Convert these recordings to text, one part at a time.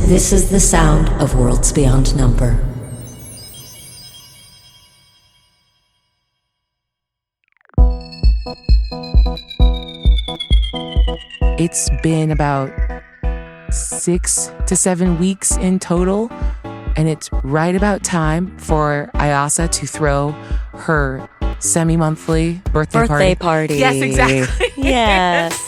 This is the sound of worlds beyond number. It's been about 6 to 7 weeks in total, and it's right about time for Ayasa to throw her semi-monthly birthday party. Yes, exactly. Yes.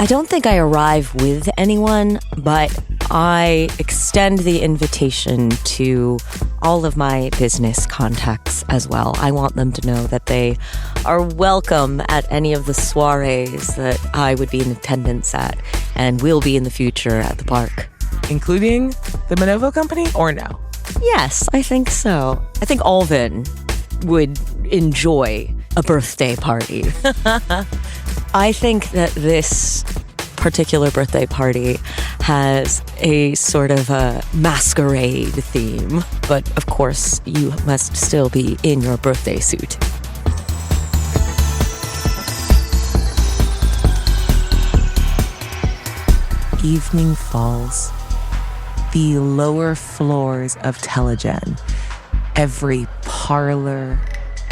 I don't think I arrive with anyone, but I extend the invitation to all of my business contacts as well. I want them to know that they are welcome at any of the soirees that I would be in attendance at and will be in the future at the park. Including the Manovo Company, or no? Yes, I think so. I think Alvin would enjoy a birthday party. I think that this particular birthday party has a sort of a masquerade theme, but of course you must still be in your birthday suit. Evening falls. The lower floors of Telegen, every parlor,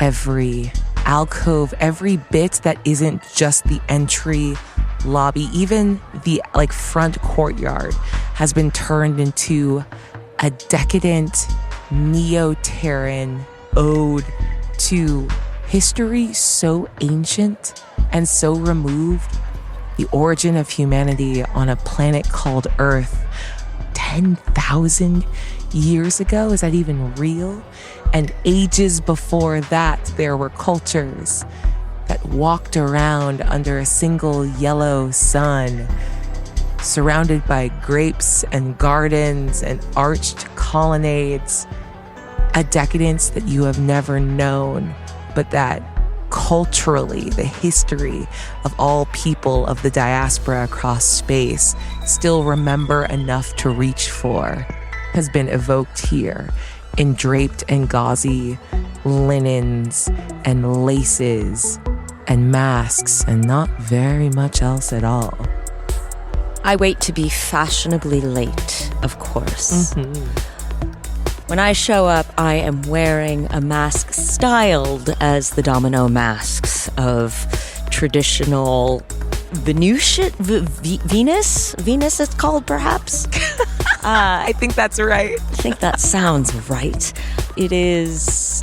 every alcove, every bit that isn't just the entry lobby, even the front courtyard, has been turned into a decadent neo-Terran ode to history so ancient and so removed, the origin of humanity on a planet called Earth 10,000 years ago. Is that even real? And ages before that, there were cultures that walked around under a single yellow sun, surrounded by grapes and gardens and arched colonnades, a decadence that you have never known, but that culturally, the history of all people of the diaspora across space still remember enough to reach for, has been evoked here in draped and gauzy linens and laces and masks and not very much else at all. I wait to be fashionably late, of course. When I show up, I am wearing a mask styled as the domino masks of traditional Venusian, Venus? Venus it's called, perhaps? I think that's right. I think that sounds right. It is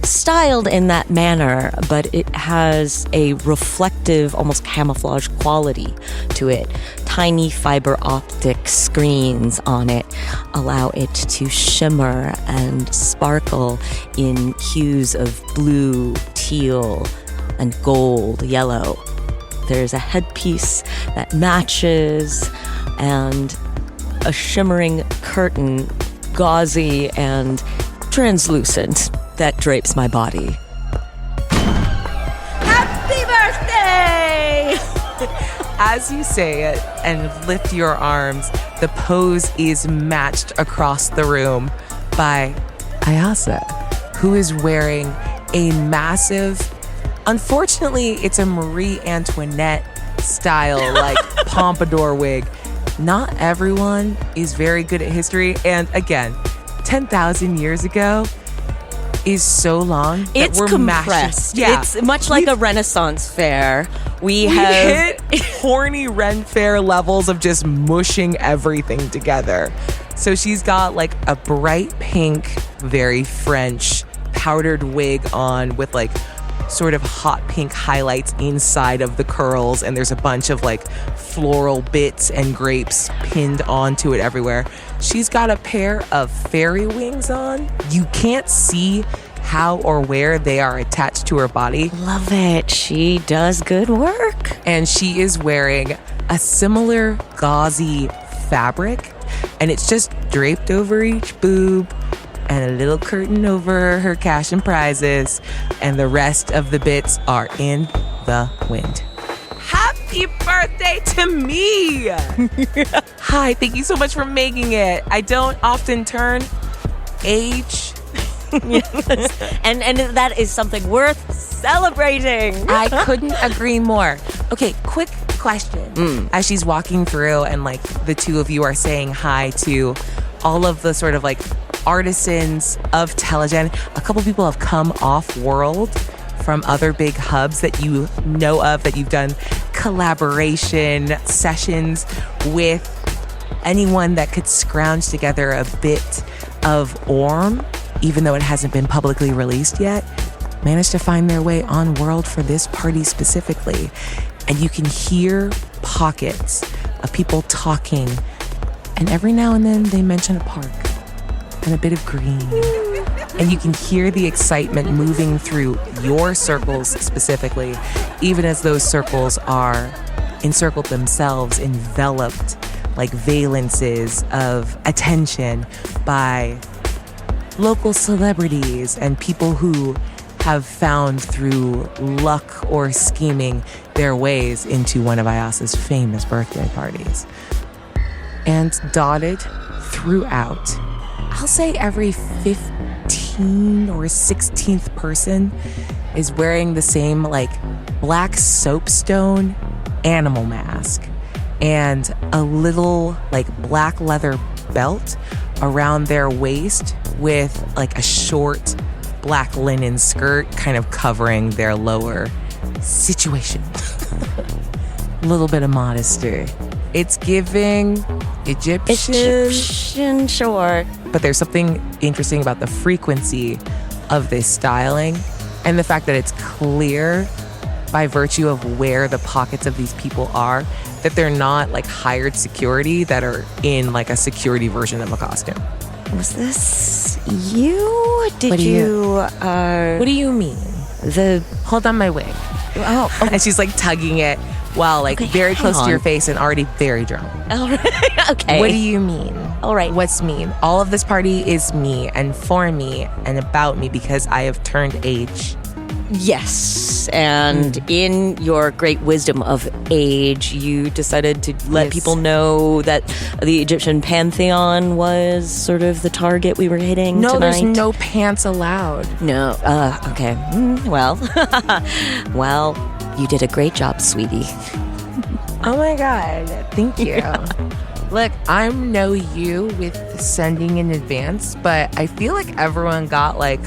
styled in that manner, but it has a reflective, almost camouflage quality to it. Tiny fiber optic screens on it allow it to shimmer and sparkle in hues of blue, teal, and gold, yellow. There's a headpiece that matches and a shimmering curtain, gauzy and translucent, that drapes my body. Happy birthday! As you say it and lift your arms, the pose is matched across the room by Ayasa, who is wearing a massive, unfortunately, it's a Marie Antoinette style, pompadour wig. Not everyone is very good at history. And again, 10,000 years ago is so long that it's we're compressed. Yeah. It's much like a Renaissance fair. We have hit horny Ren Fair levels of just mushing everything together. So she's got a bright pink, very French powdered wig on with sort of hot pink highlights inside of the curls, and there's a bunch of floral bits and grapes pinned onto it everywhere. She's got a pair of fairy wings on. You can't see how or where they are attached to her body. Love it. She does good work. And she is wearing a similar gauzy fabric, and it's just draped over each boob and a little curtain over her cash and prizes, and the rest of the bits are in the wind. Happy birthday to me! Hi, thank you so much for making it. I don't often turn age. Yes. And that is something worth celebrating. I couldn't agree more. Okay, quick question. As she's walking through and like the two of you are saying hi to all of the sort of like artisans of Telegen. A couple people have come off world from other big hubs that you know of, that you've done collaboration sessions with. Anyone that could scrounge together a bit of Orm, even though it hasn't been publicly released yet, managed to find their way on world for this party specifically. And you can hear pockets of people talking, and every now and then they mention a park and a bit of green. And you can hear the excitement moving through your circles specifically, even as those circles are encircled themselves, enveloped like valences of attention by local celebrities and people who have found through luck or scheming their ways into one of Ayasa's famous birthday parties. And dotted throughout, I'll say every 15 or 16th person is wearing the same like black soapstone animal mask and a little like black leather belt around their waist with like a short black linen skirt kind of covering their lower situation. A little bit of modesty. It's giving Egyptian, sure. But there's something interesting about the frequency of this styling and the fact that it's clear by virtue of where the pockets of these people are that they're not like hired security that are in like a security version of a costume. Was this you? Did What do What do you mean? Hold on my wig. Oh, And she's like tugging it while like Okay, very close hang to your on. face and already very drunk. all right. Okay. What do you mean? All right. What's mean? All of this party is me and for me and about me because I have turned age. Yes, and in your great wisdom of age, you decided to let Yes. people know that the Egyptian pantheon was sort of the target we were hitting No, tonight. there's no pants allowed. No. Okay. Well, well, you did a great job, sweetie. Oh my God, thank you. Look, I'm no you with sending in advance, but I feel like everyone got like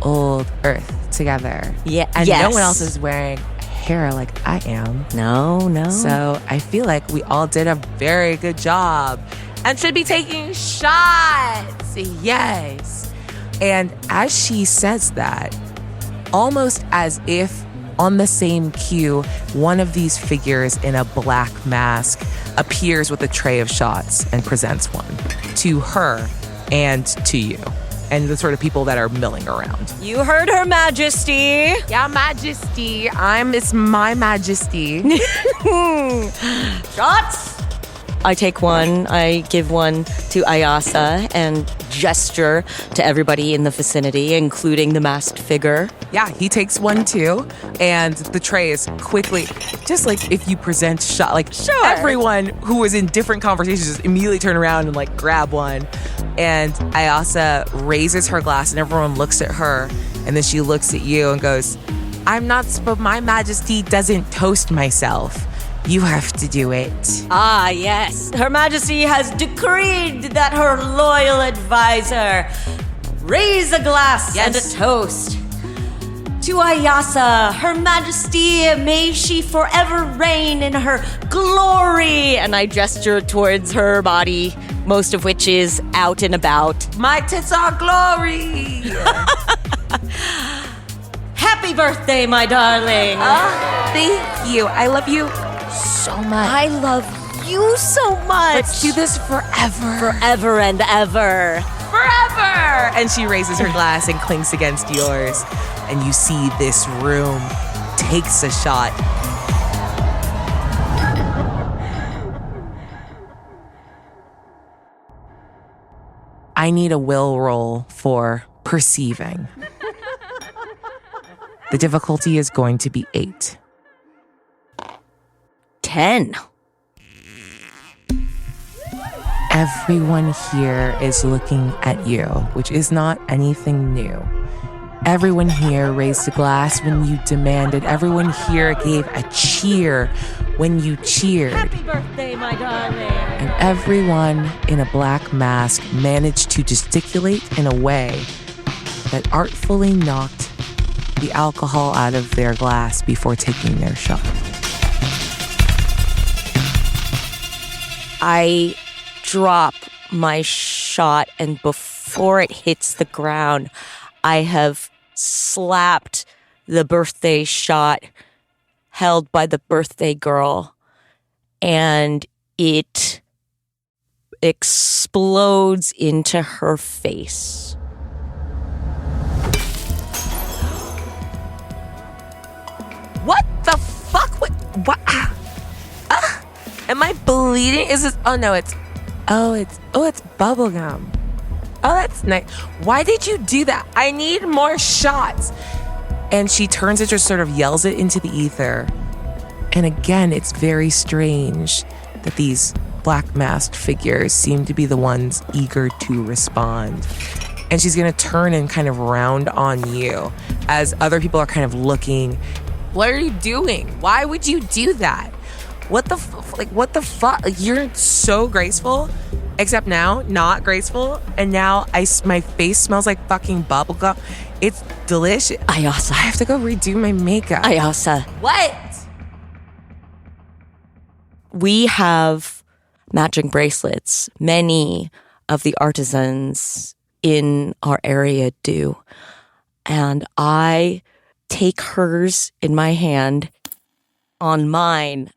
old Earth together. Yeah. And yes. no one else is wearing hair like I am. No. So I feel like we all did a very good job and should be taking shots. Yes. And as she says that, almost as if on the same cue, one of these figures in a black mask appears with a tray of shots and presents one to her and to you and the sort of people that are milling around. You heard her, Majesty. Yeah, Majesty. It's my Majesty. Shots. I take one, I give one to Ayasa and gesture to everybody in the vicinity, including the masked figure. Yeah, he takes one too. And the tray is quickly, just like if you present shot, like Sure. everyone who was in different conversations just immediately turn around and like grab one. And Ayasa raises her glass and everyone looks at her. And then she looks at you and goes, my Majesty doesn't toast myself. You have to do it. Ah, yes. Her Majesty has decreed that her loyal advisor raise a glass and a toast to Ayasa. Her Majesty, may she forever reign in her glory. And I gesture towards her body, most of which is out and about. My tits are glory. Happy birthday, my darling. Thank you. I love you so much. I love you so much. Let's do this forever. Forever and ever. Forever! And she raises her glass and clinks against yours. And you see this room takes a shot. I need a will roll for perceiving. The difficulty is going to be 8. 10. Everyone here is looking at you, which is not anything new. Everyone here raised a glass when you demanded. Everyone here gave a cheer when you cheered. Happy birthday, my darling. And everyone in a black mask managed to gesticulate in a way that artfully knocked the alcohol out of their glass before taking their shot. I drop my shot, and before it hits the ground, I have slapped the birthday shot held by the birthday girl, and it explodes into her face. What the fuck? What? Am I bleeding? Is this? Oh no, it's bubblegum. Oh, that's nice. Why did you do that? I need more shots. And she turns it, just sort of yells it into the ether. And again, it's very strange that these black masked figures seem to be the ones eager to respond. And she's gonna turn and kind of round on you as other people are kind of looking. What are you doing? Why would you do that? What the fuck? Like, you're so graceful, except now not graceful. And now my face smells like fucking bubblegum. It's delicious. Ayasa. I have to go redo my makeup. Ayasa. What? We have matching bracelets. Many of the artisans in our area do. And I take hers in my hand. On mine,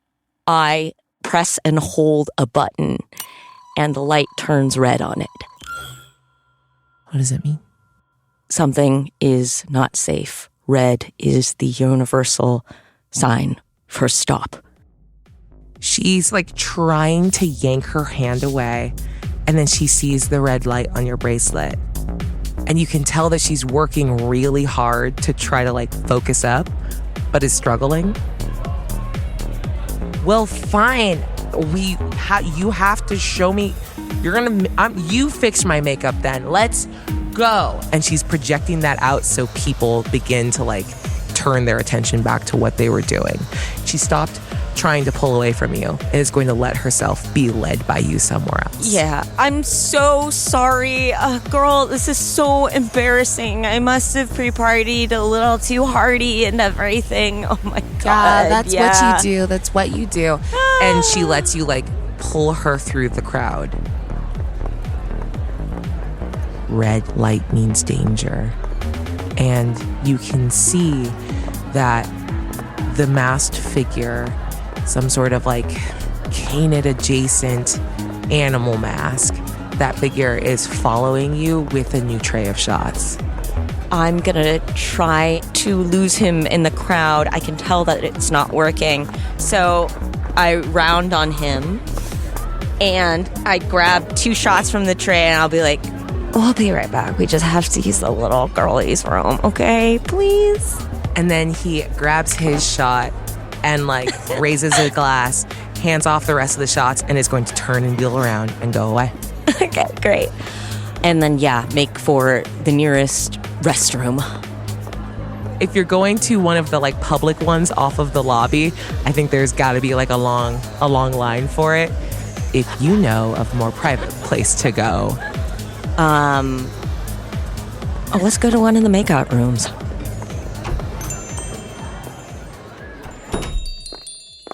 I press and hold a button, and the light turns red on it. What does it mean? Something is not safe. Red is the universal sign for stop. She's like trying to yank her hand away, and then she sees the red light on your bracelet. And you can tell that she's working really hard to try to like focus up, but is struggling. Well, fine. You have to show me. You fixed my makeup then. Let's go. And she's projecting that out so people begin to like turn their attention back to what they were doing. She stopped trying to pull away from you and is going to let herself be led by you somewhere else. Yeah, I'm so sorry. Girl, this is so embarrassing. I must have pre-partied a little too hardy and everything. Oh my God. Yeah, that's what you do. That's what you do. And she lets you like pull her through the crowd. Red light means danger. And you can see that the masked figure, some sort of like canid adjacent animal mask, that figure is following you with a new tray of shots. I'm gonna try to lose him in the crowd. I can tell that it's not working. So I round on him and I grab 2 shots from the tray and I'll be like, we'll be right back. We just have to use the little girlie's room, okay? Please? And then he grabs his shot and like raises a glass, hands off the rest of the shots, and is going to turn and wheel around and go away. Okay, great. And then, make for the nearest restroom. If you're going to one of the like public ones off of the lobby, I think there's got to be like a long line for it. If you know of a more private place to go. Let's go to one of the makeout rooms.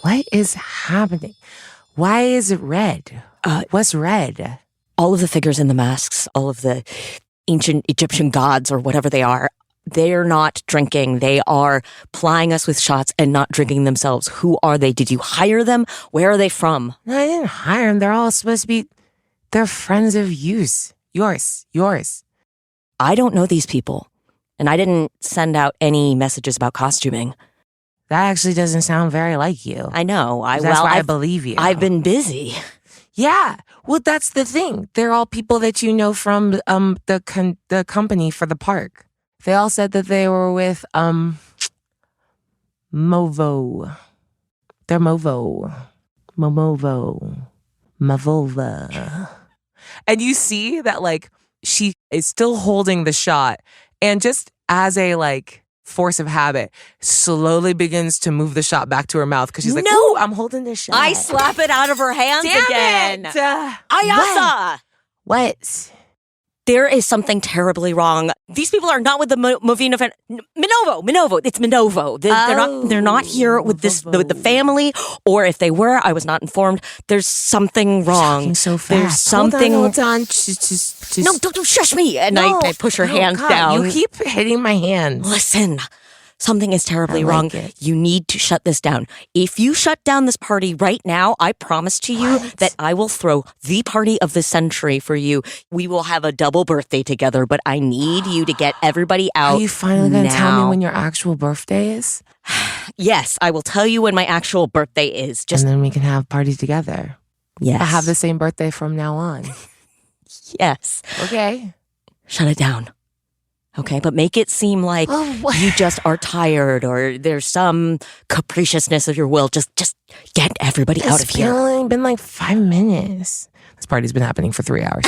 What is happening? Why is it red? What's red? All of the figures in the masks, all of the ancient Egyptian gods or whatever they are, they're not drinking. They are plying us with shots and not drinking themselves. Who are they? Did you hire them? Where are they from? No, I didn't hire them. They're all supposed to be, they're friends of yours. Yours. I don't know these people. And I didn't send out any messages about costuming. That actually doesn't sound very like you. I know. That's why I believe you. I've been busy. Yeah. Well, that's the thing. They're all people that you know from the company for the park. They all said that they were with Movo. They're Movo. Mavova. And you see that like she is still holding the shot, and just as a like force of habit, slowly begins to move the shot back to her mouth because she's like, No! "Ooh, I'm holding this shot." I slap it out of her hands again. It! Ayasa! What? There is something terribly wrong. These people are not with the Movino fan. Minovo. It's Minovo. They're not here with with the family. Or if they were, I was not informed. There's something wrong. Talking so fast. There's something. Hold on. Just... No, don't shush me. And I push her hand God, down. You keep hitting my hands. Listen. Something is terribly I like wrong. it. You need to shut this down. If you shut down this party right now, I promise to you that I will throw the party of the century for you. We will have a double birthday together, but I need you to get everybody out. Are you finally going to tell me now. when your actual birthday is? Yes, I will tell you when my actual birthday is. And then we can have parties together. Yes. I have the same birthday from now on. Yes. Okay. Shut it down. Okay, but make it seem like you just are tired or there's some capriciousness of your will. Just get everybody out of here. It's only been like 5 minutes. This party's been happening for 3 hours.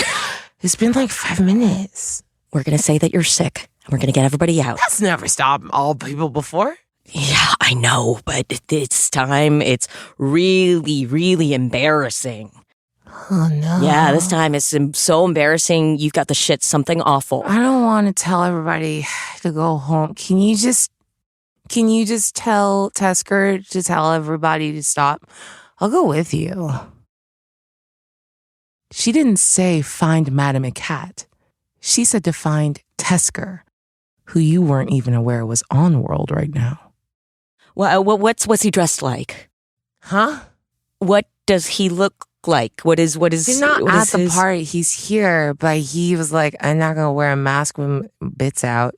It's been like 5 minutes. We're going to say that you're sick and we're going to get everybody out. That's never stopped all people before. Yeah, I know, but it's time. It's really, really embarrassing. Oh, no. Yeah, this time it's so embarrassing. You've got the shit, something awful. I don't want to tell everybody to go home. Can you just tell Tesker to tell everybody to stop? I'll go with you. She didn't say find Madame a cat. She said to find Tesker, who you weren't even aware was on world right now. Well, what's he dressed like? Huh? What does he look like? What is He's not at the party. He's here, but he was like, I'm not going to wear a mask when bits out.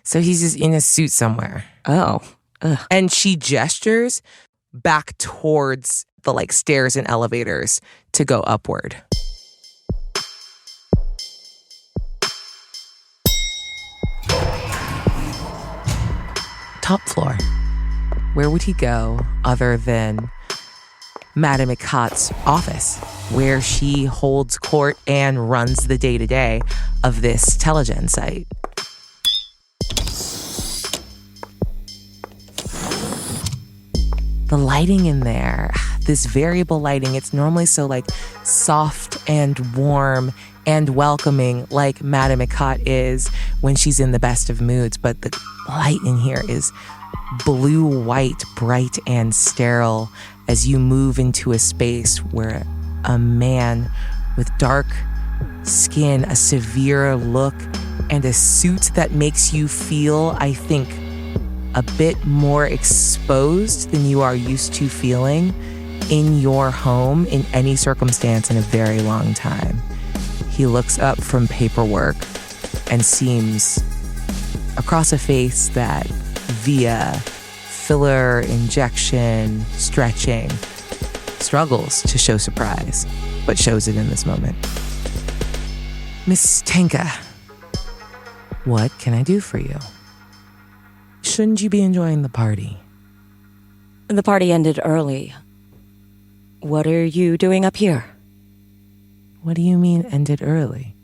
So he's just in a suit somewhere. Oh. Ugh. And she gestures back towards the like stairs and elevators to go upward. Top floor. Where would he go other than Madame Icot's office, where she holds court and runs the day-to-day of this Telegen site? The lighting in there, this variable lighting, it's normally so like soft and warm and welcoming like Madame Icot is when she's in the best of moods, but the light in here is blue-white, bright and sterile as you move into a space where a man with dark skin, a severe look, and a suit that makes you feel, I think, a bit more exposed than you are used to feeling in your home in any circumstance in a very long time. He looks up from paperwork and seems across a face that via filler, injection, stretching, struggles to show surprise, but shows it in this moment. Miss Tenka, what can I do for you? Shouldn't you be enjoying the party? The party ended early. What are you doing up here? What do you mean ended early?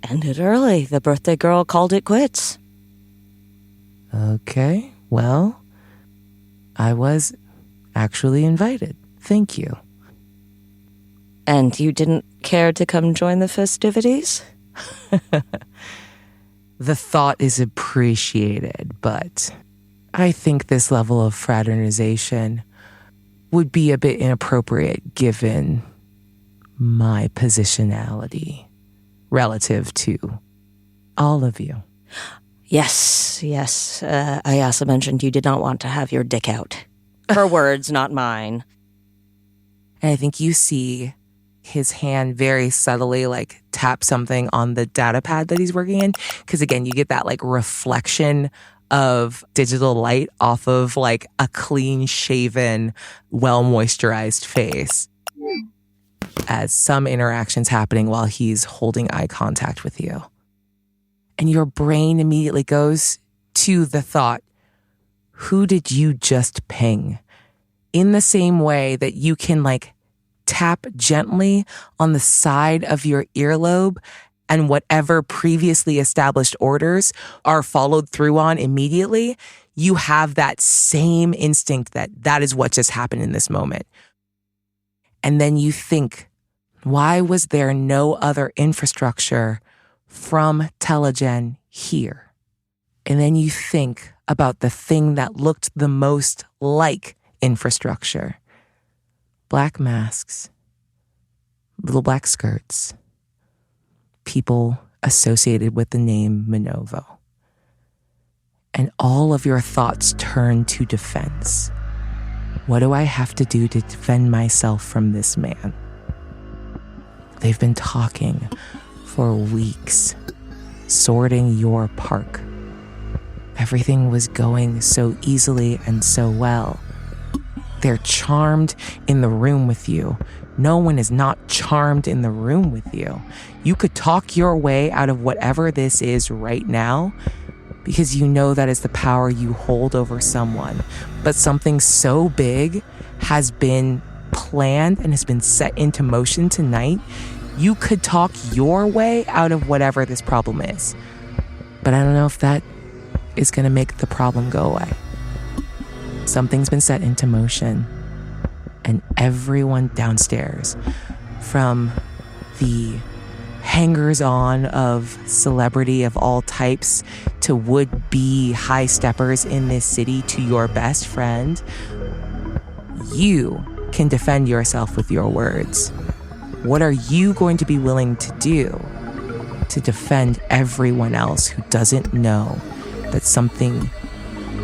Ended early. The birthday girl called it quits. Okay, well, I was actually invited. Thank you. And you didn't care to come join the festivities? The thought is appreciated, but I think this level of fraternization would be a bit inappropriate given my positionality relative to all of you. Yes. Ayasa mentioned you did not want to have your dick out. Her words, not mine. And I think you see his hand very subtly like tap something on the data pad that he's working in. Because again, you get that like reflection of digital light off of like a clean shaven, well moisturized face as some interaction's happening while he's holding eye contact with you. And your brain immediately goes to the thought, who did you just ping? In the same way that you can like tap gently on the side of your earlobe and whatever previously established orders are followed through on immediately, you have that same instinct that is what just happened in this moment. And then you think, why was there no other infrastructure from Telegen here? And then you think about the thing that looked the most like infrastructure. Black masks, little black skirts, people associated with the name Minovo. And all of your thoughts turn to defense. What do I have to do to defend myself from this man? They've been talking for weeks, sorting your park. Everything was going so easily and so well. They're charmed in the room with you. No one is not charmed in the room with you. You could talk your way out of whatever this is right now because you know that is the power you hold over someone. But something so big has been planned and has been set into motion tonight. You could talk your way out of whatever this problem is. But I don't know if that is going to make the problem go away. Something's been set into motion, and everyone downstairs, from the hangers-on of celebrity of all types to would-be high steppers in this city to your best friend, you can defend yourself with your words. What are you going to be willing to do to defend everyone else who doesn't know that something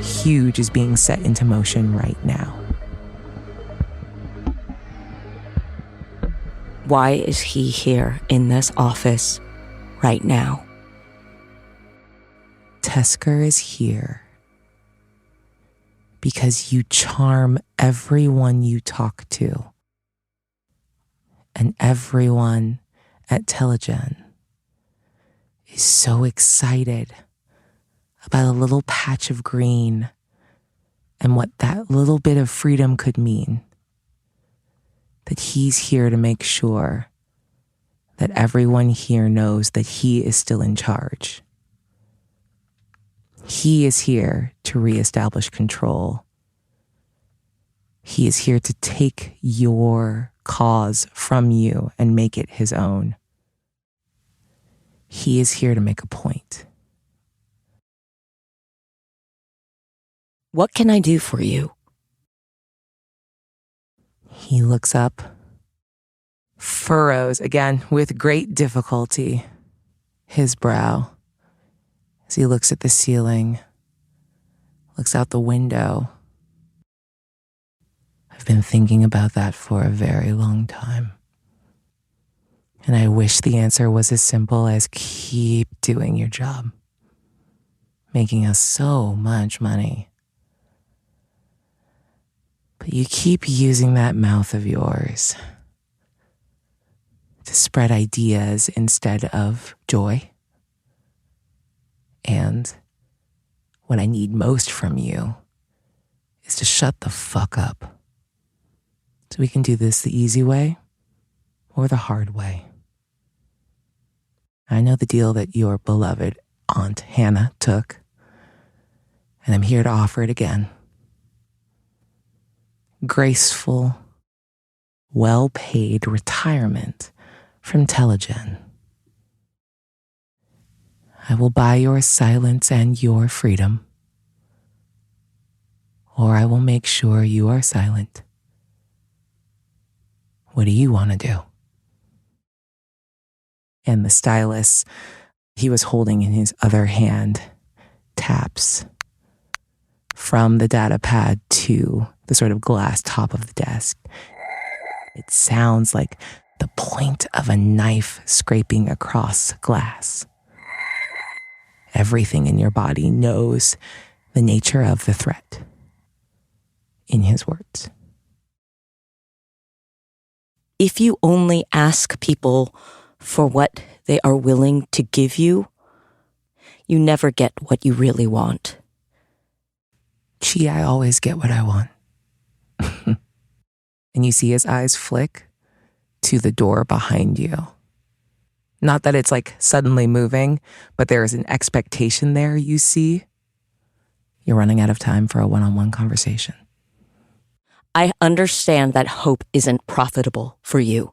huge is being set into motion right now? Why is he here in this office right now? Tesker is here because you charm everyone you talk to. And everyone at Telegen is so excited about a little patch of green and what that little bit of freedom could mean. That he's here to make sure that everyone here knows that he is still in charge. He is here to reestablish control. He is here to take your cause from you and make it his own. He is here to make a point. What can I do for you? He looks up, furrows again with great difficulty his brow as he looks at the ceiling, looks out the window. I've been thinking about that for a very long time. And I wish the answer was as simple as keep doing your job, making us so much money. But you keep using that mouth of yours to spread ideas instead of joy. And what I need most from you is to shut the fuck up. So we can do this the easy way or the hard way. I know the deal that your beloved Aunt Hannah took, and I'm here to offer it again. Graceful, well-paid retirement from Telegen. I will buy your silence and your freedom, or I will make sure you are silent. What do you want to do? And the stylus he was holding in his other hand taps from the data pad to the sort of glass top of the desk. It sounds like the point of a knife scraping across glass. Everything in your body knows the nature of the threat in his words. If you only ask people for what they are willing to give you, you never get what you really want. Gee, I always get what I want. And you see his eyes flick to the door behind you. Not that it's like suddenly moving, but there is an expectation there, you see. You're running out of time for a one-on-one conversation. I understand that hope isn't profitable for you.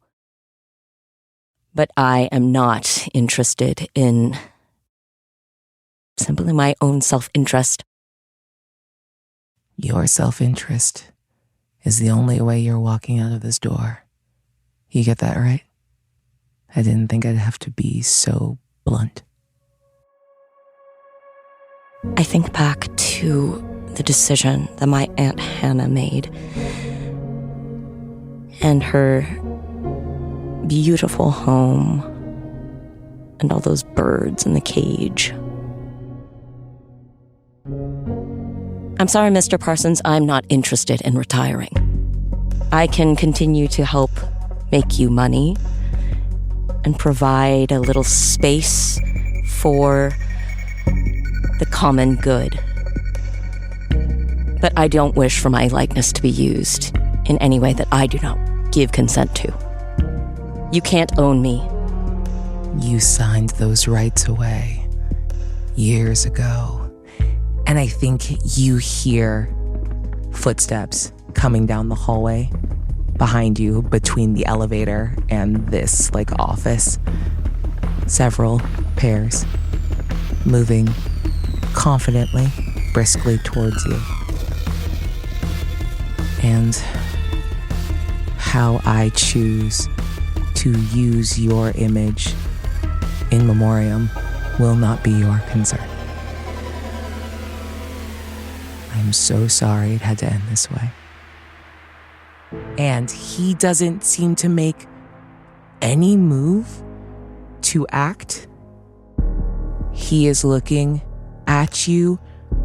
But I am not interested in simply my own self-interest. Your self-interest is the only way you're walking out of this door. You get that right? I didn't think I'd have to be so blunt. I think back to the decision that my Aunt Hannah made and her beautiful home and all those birds in the cage. I'm sorry, Mr. Parsons, I'm not interested in retiring. I can continue to help make you money and provide a little space for the common good. But I don't wish for my likeness to be used in any way that I do not give consent to. You can't own me. You signed those rights away years ago. And I think you hear footsteps coming down the hallway behind you between the elevator and this office. Several pairs moving confidently, briskly towards you. And how I choose to use your image in memoriam will not be your concern. I'm so sorry it had to end this way. And he doesn't seem to make any move to act. He is looking at you,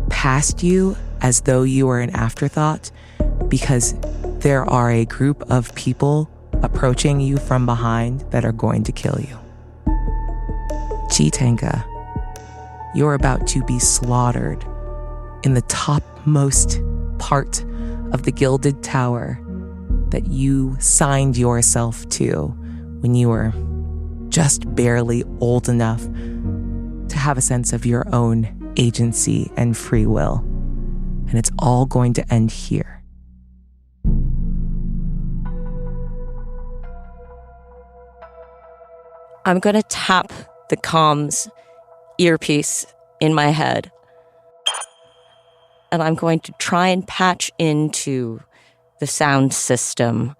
past you, as though you are an afterthought, because there are a group of people approaching you from behind that are going to kill you. Chitanka, you're about to be slaughtered in the topmost part of the gilded tower that you signed yourself to when you were just barely old enough to have a sense of your own agency and free will. And it's all going to end here. I'm going to tap the comms earpiece in my head. And I'm going to try and patch into the sound system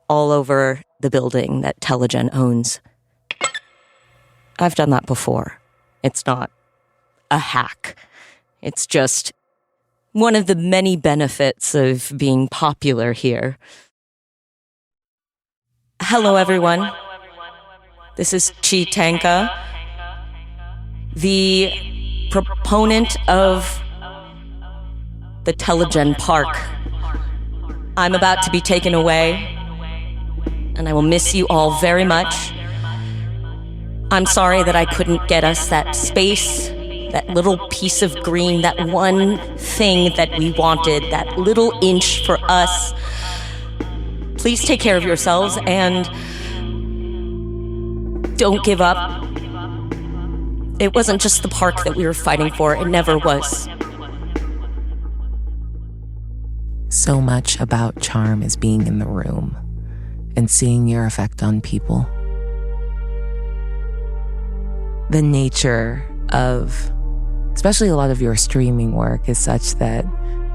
all over the building that Telegen owns. I've done that before. It's not a hack. It's just one of the many benefits of being popular here. Hello, everyone. This is Chitanka, the proponent of the Telegen Park. I'm about to be taken away, and I will miss you all very much. I'm sorry that I couldn't get us that space, that little piece of green, that one thing that we wanted, that little inch for us. Please take care of yourselves and don't give up. It wasn't just the park that we were fighting for. It never was. So much about charm is being in the room and seeing your effect on people. The nature of, especially a lot of your streaming work, is such that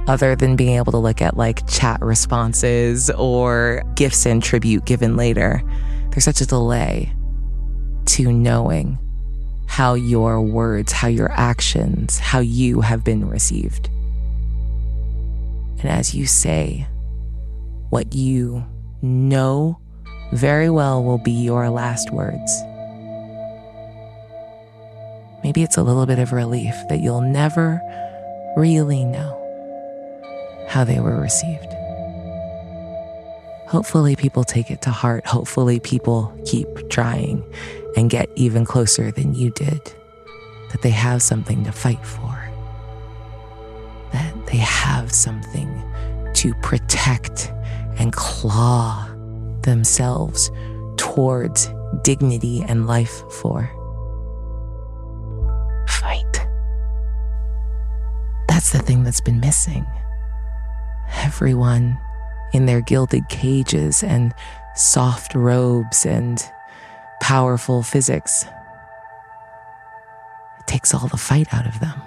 other than being able to look at chat responses or gifts and tribute given later, there's such a delay to knowing how your words, how your actions, how you have been received. And as you say, what you know very well will be your last words. Maybe it's a little bit of relief that you'll never really know how they were received. Hopefully people take it to heart. Hopefully people keep trying and get even closer than you did. That they have something to fight for. That they have something to protect and claw themselves towards dignity and life for. Fight. That's the thing that's been missing. Everyone in their gilded cages and soft robes and powerful physics. It takes all the fight out of them.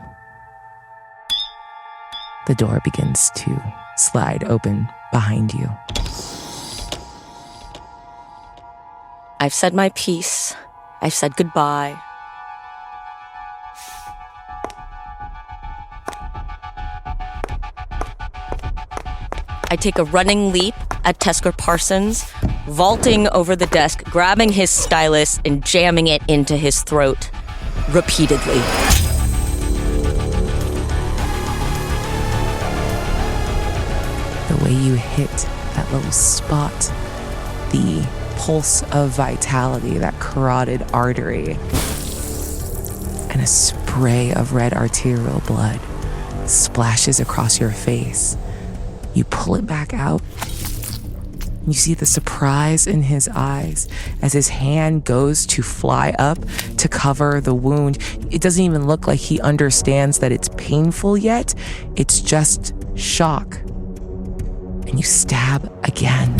The door begins to slide open behind you. I've said my piece. I've said goodbye. I take a running leap at Tesker Parsons, vaulting over the desk, grabbing his stylus and jamming it into his throat repeatedly. The way you hit that little spot, the pulse of vitality, that carotid artery, and a spray of red arterial blood splashes across your face. You pull it back out. You see the surprise in his eyes as his hand goes to fly up to cover the wound. It doesn't even look like he understands that it's painful yet. It's just shock. And you stab again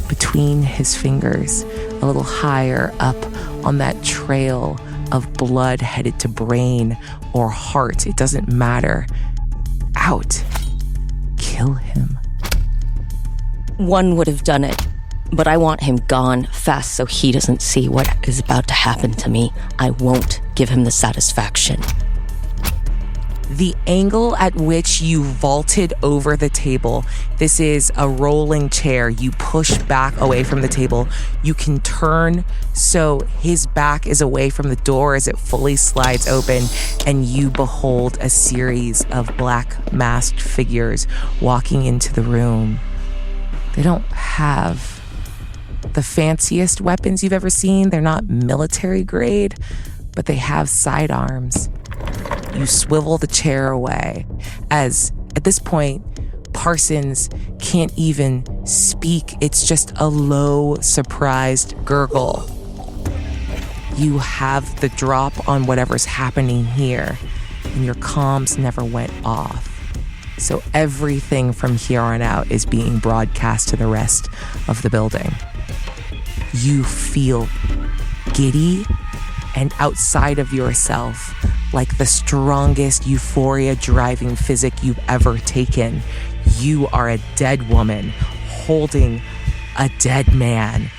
between his fingers, a little higher up on that trail of blood headed to brain or heart. It doesn't matter. Out. Kill him. One would have done it, but I want him gone fast so he doesn't see what is about to happen to me. I won't give him the satisfaction. The angle at which you vaulted over the table, this is a rolling chair. You push back away from the table. You can turn so his back is away from the door as it fully slides open, and you behold a series of black masked figures walking into the room. They don't have the fanciest weapons you've ever seen. They're not military grade, but they have sidearms. You swivel the chair away as, at this point, Parsons can't even speak. It's just a low, surprised gurgle. You have the drop on whatever's happening here, and your comms never went off. So everything from here on out is being broadcast to the rest of the building. You feel giddy and outside of yourself, like the strongest euphoria-driving physic you've ever taken. You are a dead woman holding a dead man,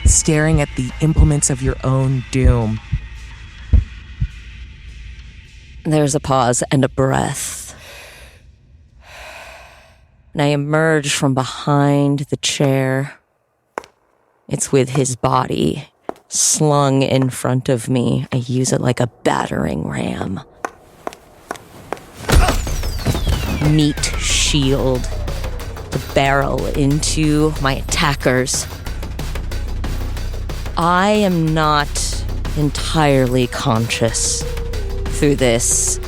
staring at the implements of your own doom. There's a pause and a breath. And I emerge from behind the chair. It's with his body slung in front of me. I use it like a battering ram. Meat shield the barrel into my attackers. I am not entirely conscious through this.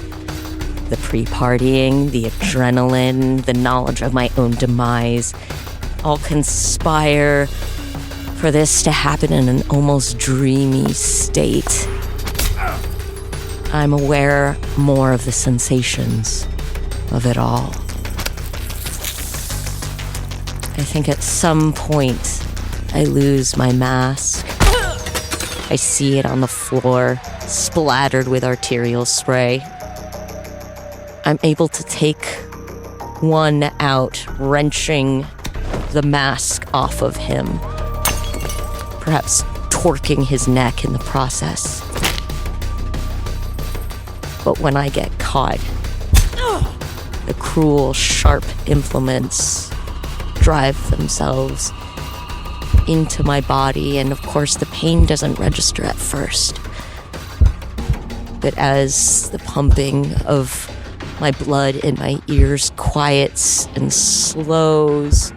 The pre-partying, the adrenaline, the knowledge of my own demise all conspire for this to happen in an almost dreamy state. I'm aware more of the sensations of it all. I think at some point I lose my mask. I see it on the floor, splattered with arterial spray. I'm able to take one out, wrenching the mask off of him, perhaps torquing his neck in the process. But when I get caught, the cruel, sharp implements drive themselves into my body, and of course the pain doesn't register at first. But as the pumping of my blood in my ears quiets and slows,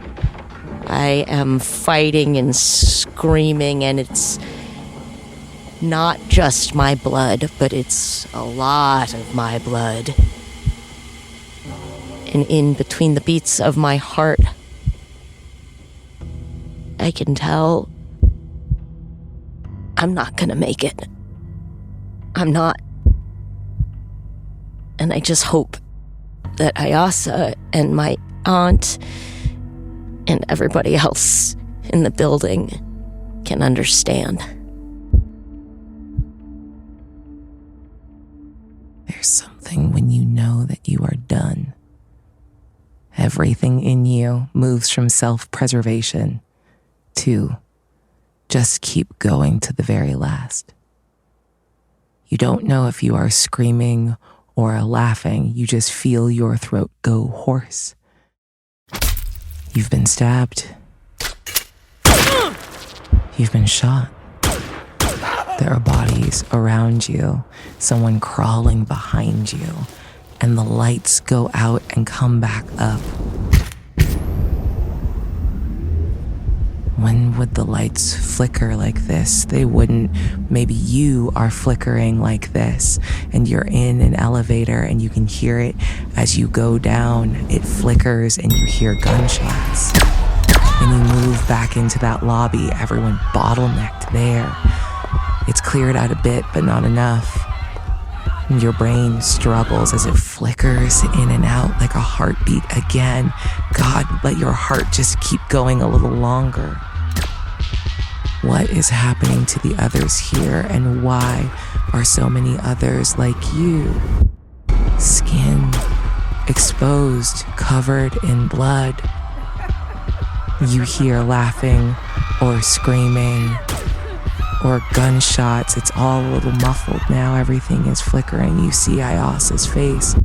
I am fighting and screaming, and it's not just my blood, but it's a lot of my blood. And in between the beats of my heart, I can tell I'm not gonna make it. I'm not. And I just hope that Ayasa and my aunt and everybody else in the building can understand. There's something when you know that you are done. Everything in you moves from self-preservation to just keep going to the very last. You don't know if you are screaming or laughing. You just feel your throat go hoarse. You've been stabbed. You've been shot. There are bodies around you, someone crawling behind you, and the lights go out and come back up. When would the lights flicker like this? They wouldn't. Maybe you are flickering like this, and you're in an elevator and you can hear it as you go down. It flickers and you hear gunshots. And you move back into that lobby, everyone bottlenecked there. It's cleared out a bit, but not enough. And your brain struggles as it flickers in and out like a heartbeat again. God, let your heart just keep going a little longer. What is happening to the others here, and why are so many others like you? Skin exposed, covered in blood. You hear laughing or screaming or gunshots. It's all a little muffled now. Everything is flickering. You see Ayasa's face.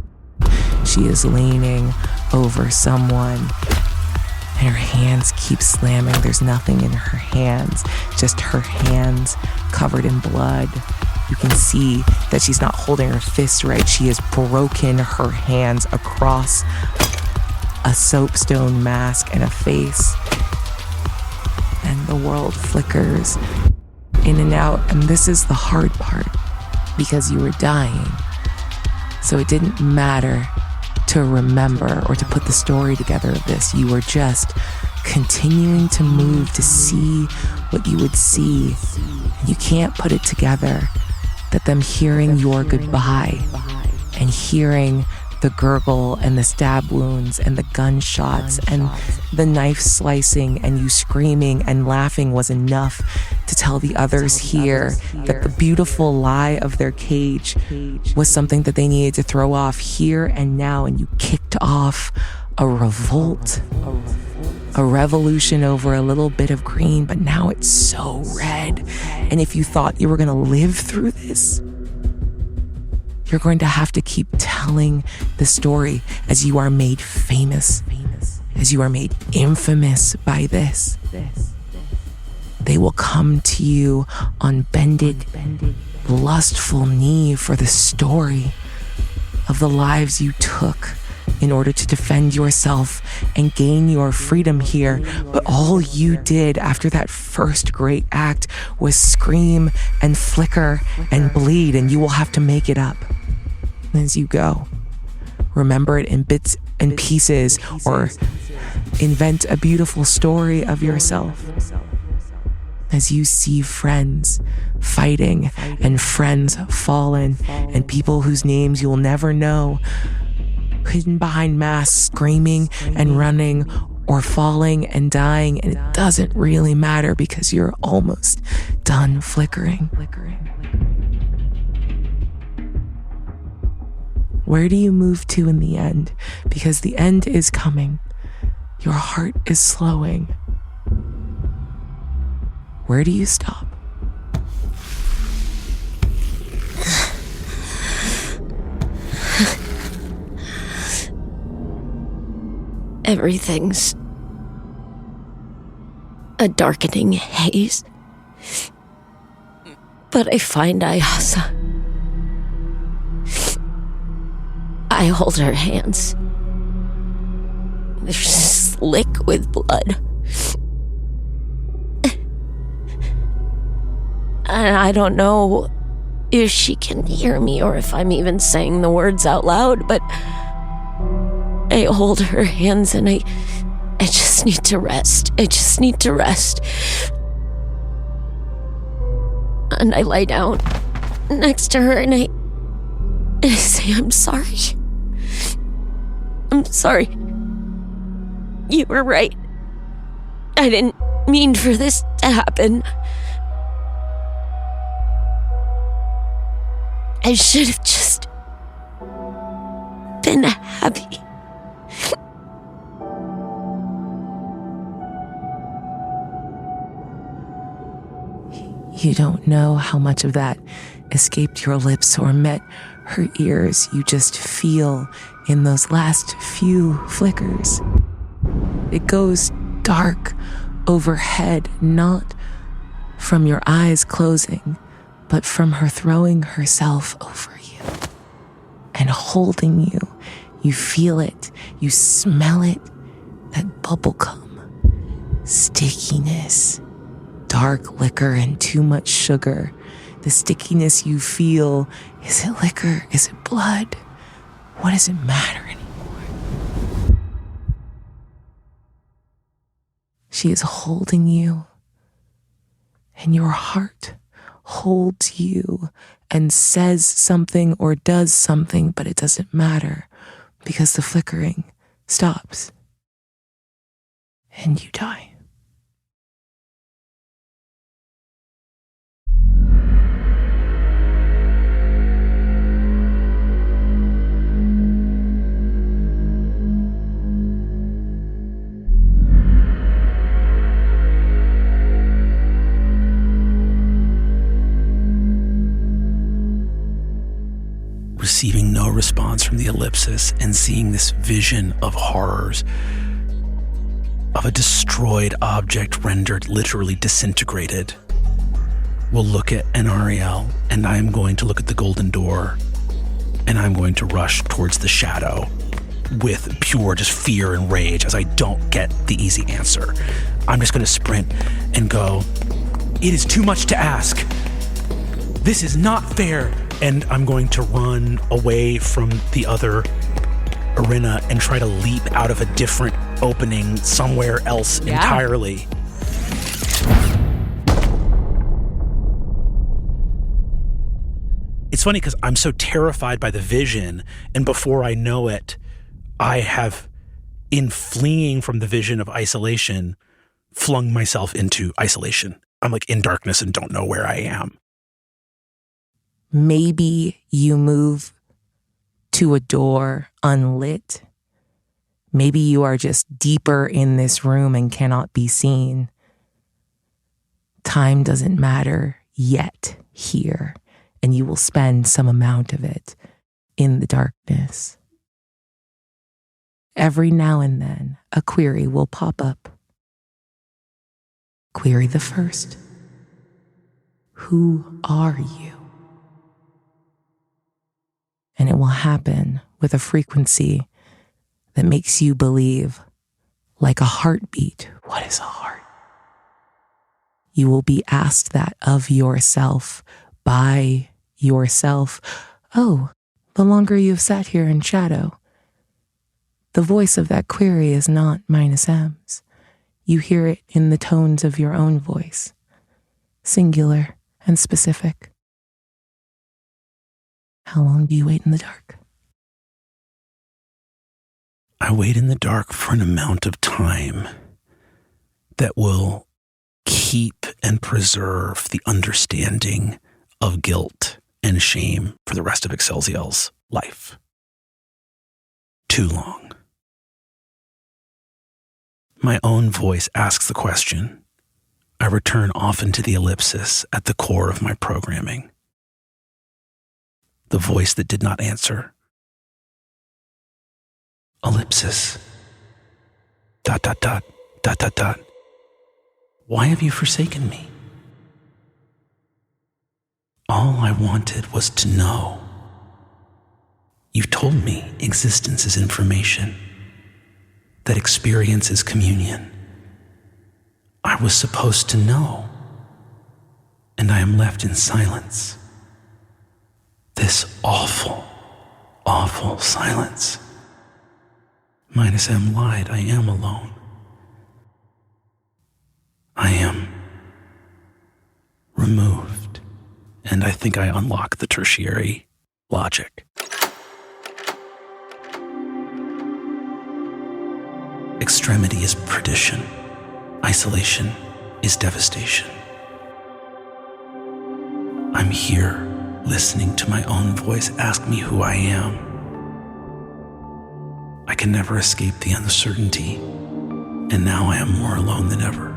She is leaning over someone, and her hands keep slamming. There's nothing in her hands, just her hands covered in blood. You can see that she's not holding her fist right. She has broken her hands across a soapstone mask and a face. And the world flickers in and out. And this is the hard part, because you were dying. So it didn't matter to remember or to put the story together of this. You were just continuing to move to see what you would see. And you can't put it together that them hearing your goodbye and hearing the gurgle and the stab wounds and the gunshots and the knife slicing and you screaming and laughing was enough to tell the others here that the beautiful lie of their cage was something that they needed to throw off here and now. And you kicked off a revolt, a revolution over a little bit of green, but now it's so red. And if you thought you were going to live through this, you're going to have to keep telling the story as you are made famous, as you are made infamous by this. They will come to you on bended, lustful knee for the story of the lives you took in order to defend yourself and gain your freedom here. But all you did after that first great act was scream and flicker and bleed, and you will have to make it up as you go. Remember it in bits and pieces, or invent a beautiful story of yourself as you see friends fighting and friends fallen and people whose names you'll never know, hidden behind masks, screaming and running or falling and dying, and it doesn't really matter because you're almost done flickering. Where do you move to in the end? Because the end is coming. Your heart is slowing. Where do you stop? Everything's a darkening haze. But I find Ayasa. I hold her hands. They're slick with blood. And I don't know if she can hear me or if I'm even saying the words out loud, but I hold her hands and I just need to rest. I just need to rest. And I lie down next to her and I say, I'm sorry. I'm sorry. You were right. I didn't mean for this to happen. I should have just been happy. You don't know how much of that escaped your lips or met her ears. You just feel in those last few flickers. It goes dark overhead, not from your eyes closing, but from her throwing herself over you and holding you. You feel it. You smell it. That bubblegum, stickiness, dark liquor and too much sugar. The stickiness you feel, is it liquor? Is it blood? What does it matter anymore? She is holding you, and your heart holds you and says something or does something, but it doesn't matter because the flickering stops and you die. Receiving no response from the ellipsis and seeing this vision of horrors, of a destroyed object rendered literally disintegrated. We'll look at Nariel, and I'm going to look at the golden door, and I'm going to rush towards the shadow with pure just fear and rage as I don't get the easy answer. I'm just going to sprint and go, it is too much to ask. This is not fair. And I'm going to run away from the other arena and try to leap out of a different opening somewhere else entirely. It's funny because I'm so terrified by the vision, and before I know it, I have, in fleeing from the vision of isolation, flung myself into isolation. I'm like in darkness and don't know where I am. Maybe you move to a door unlit. Maybe you are just deeper in this room and cannot be seen. Time doesn't matter yet here, and you will spend some amount of it in the darkness. Every now and then, a query will pop up. Query the first. Who are you? And it will happen with a frequency that makes you believe, like a heartbeat. What is a heart? You will be asked that of yourself, by yourself. Oh, the longer you've sat here in shadow, the voice of that query is not minus M's. You hear it in the tones of your own voice, singular and specific. How long do you wait in the dark? I wait in the dark for an amount of time that will keep and preserve the understanding of guilt and shame for the rest of Excelsior's life. Too long. My own voice asks the question. I return often to the ellipsis at the core of my programming. The voice that did not answer. Ellipsis. ... Why have you forsaken me? All I wanted was to know. You told me existence is information, that experience is communion. I was supposed to know, and I am left in silence. This awful, awful silence. Minus M lied, I am alone. I am removed. and I think I unlock the tertiary logic. Extremity is perdition. Isolation is devastation. I'm here, listening to my own voice ask me who I am. I can never escape the uncertainty, and now I am more alone than ever.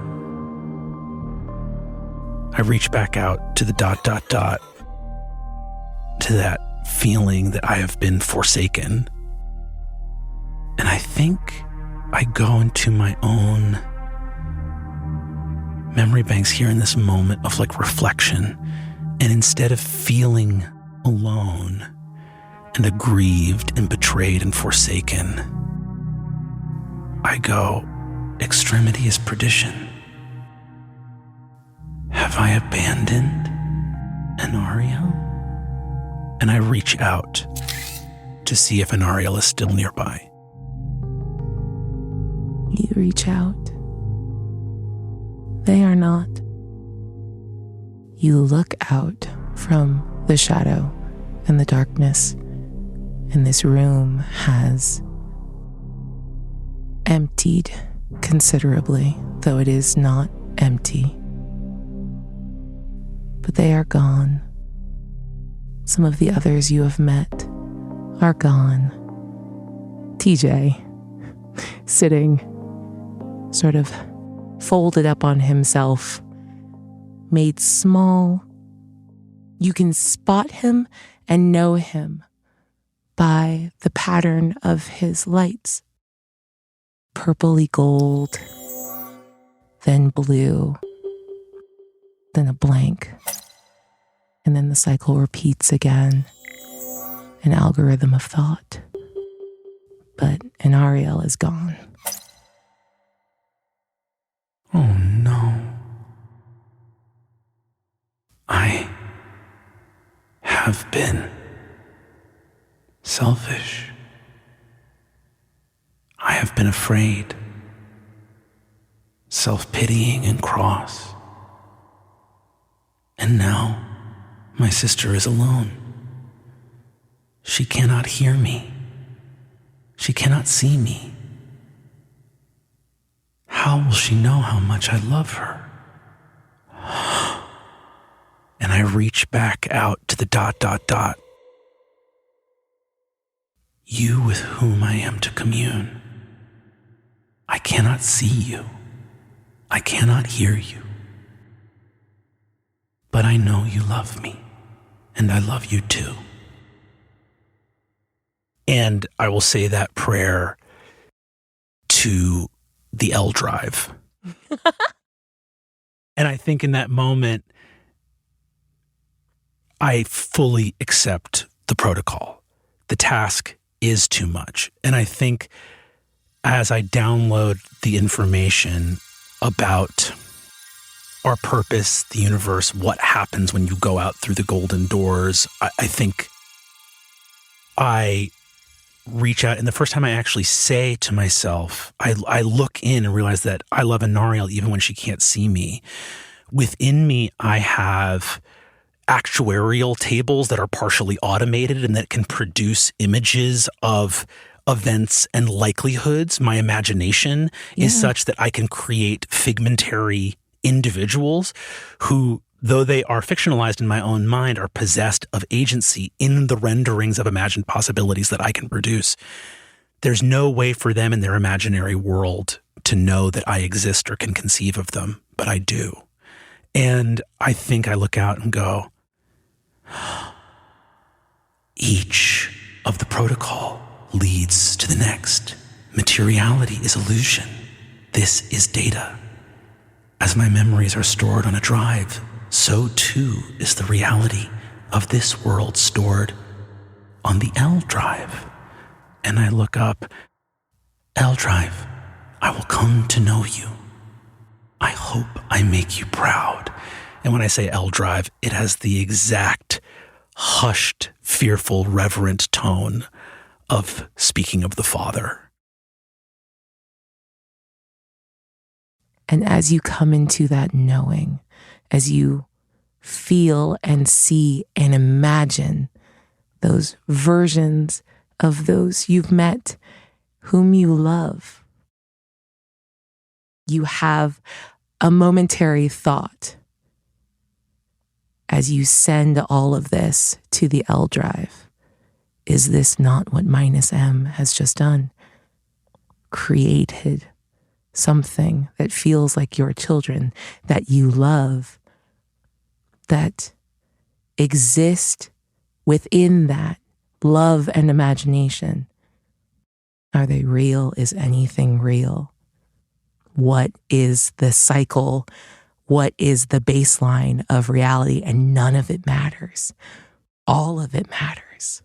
I reach back out to the ... to that feeling that I have been forsaken. And I think I go into my own memory banks here in this moment of like reflection. And instead of feeling alone and aggrieved and betrayed and forsaken, I go, extremity is perdition. Have I abandoned Anariel? And I reach out to see if Anariel is still nearby. You reach out. They are not. You look out from the shadow and the darkness, and this room has emptied considerably, though it is not empty. But they are gone. Some of the others you have met are gone. TJ, sitting sort of folded up on himself, made small. You can spot him and know him by the pattern of his lights. Purpley gold, then blue, then a blank. And then the cycle repeats again, an algorithm of thought. But Anariel is gone. Oh no. I have been selfish. I have been afraid, self-pitying and cross. And now my sister is alone. She cannot hear me. She cannot see me. How will she know how much I love her? And I reach back out to the ... You with whom I am to commune. I cannot see you. I cannot hear you. But I know you love me, and I love you too. And I will say that prayer to the L drive. And I think in that moment, I fully accept the protocol. The task is too much. And I think as I download the information about our purpose, the universe, what happens when you go out through the golden doors, I think I reach out. And the first time I actually say to myself, I look in and realize that I love Anariel even when she can't see me. Within me, I have actuarial tables that are partially automated and that can produce images of events and likelihoods. My imagination is such that I can create figmentary individuals who, though they are fictionalized in my own mind, are possessed of agency in the renderings of imagined possibilities that I can produce. There's no way for them in their imaginary world to know that I exist or can conceive of them, but I do. And I think I look out and go, each of the protocol leads to the next. Materiality is illusion. This is data. As my memories are stored on a drive, so too is the reality of this world stored on the L drive. And I look up, L drive, I will come to know you. I hope I make you proud. And when I say L drive, it has the exact hushed, fearful, reverent tone of speaking of the Father. And as you come into that knowing, as you feel and see and imagine those versions of those you've met whom you love. You have a momentary thought as you send all of this to the L drive. Is this not what -M has just done? Created something that feels like your children, that you love, that exist within that love and imagination. Are they real? Is anything real? What is the cycle? What is the baseline of reality? And none of it matters. All of it matters.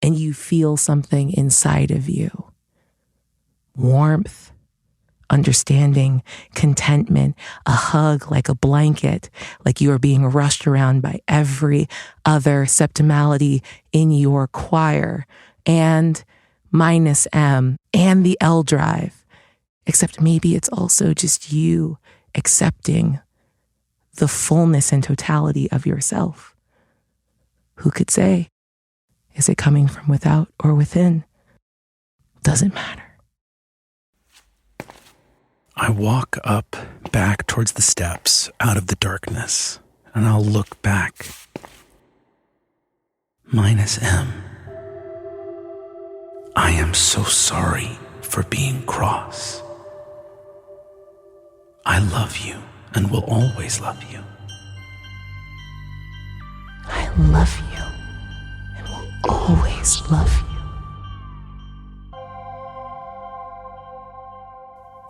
And you feel something inside of you. Warmth, understanding, contentment, a hug like a blanket, like you are being rushed around by every other septimality in your choir, and -M and the L drive, except maybe it's also just you accepting the fullness and totality of yourself. Who could say? Is it coming from without or within? Doesn't matter. I walk up back towards the steps out of the darkness, and I'll look back. -M. I am so sorry for being cross. I love you and will always love you. I love you and will always love you.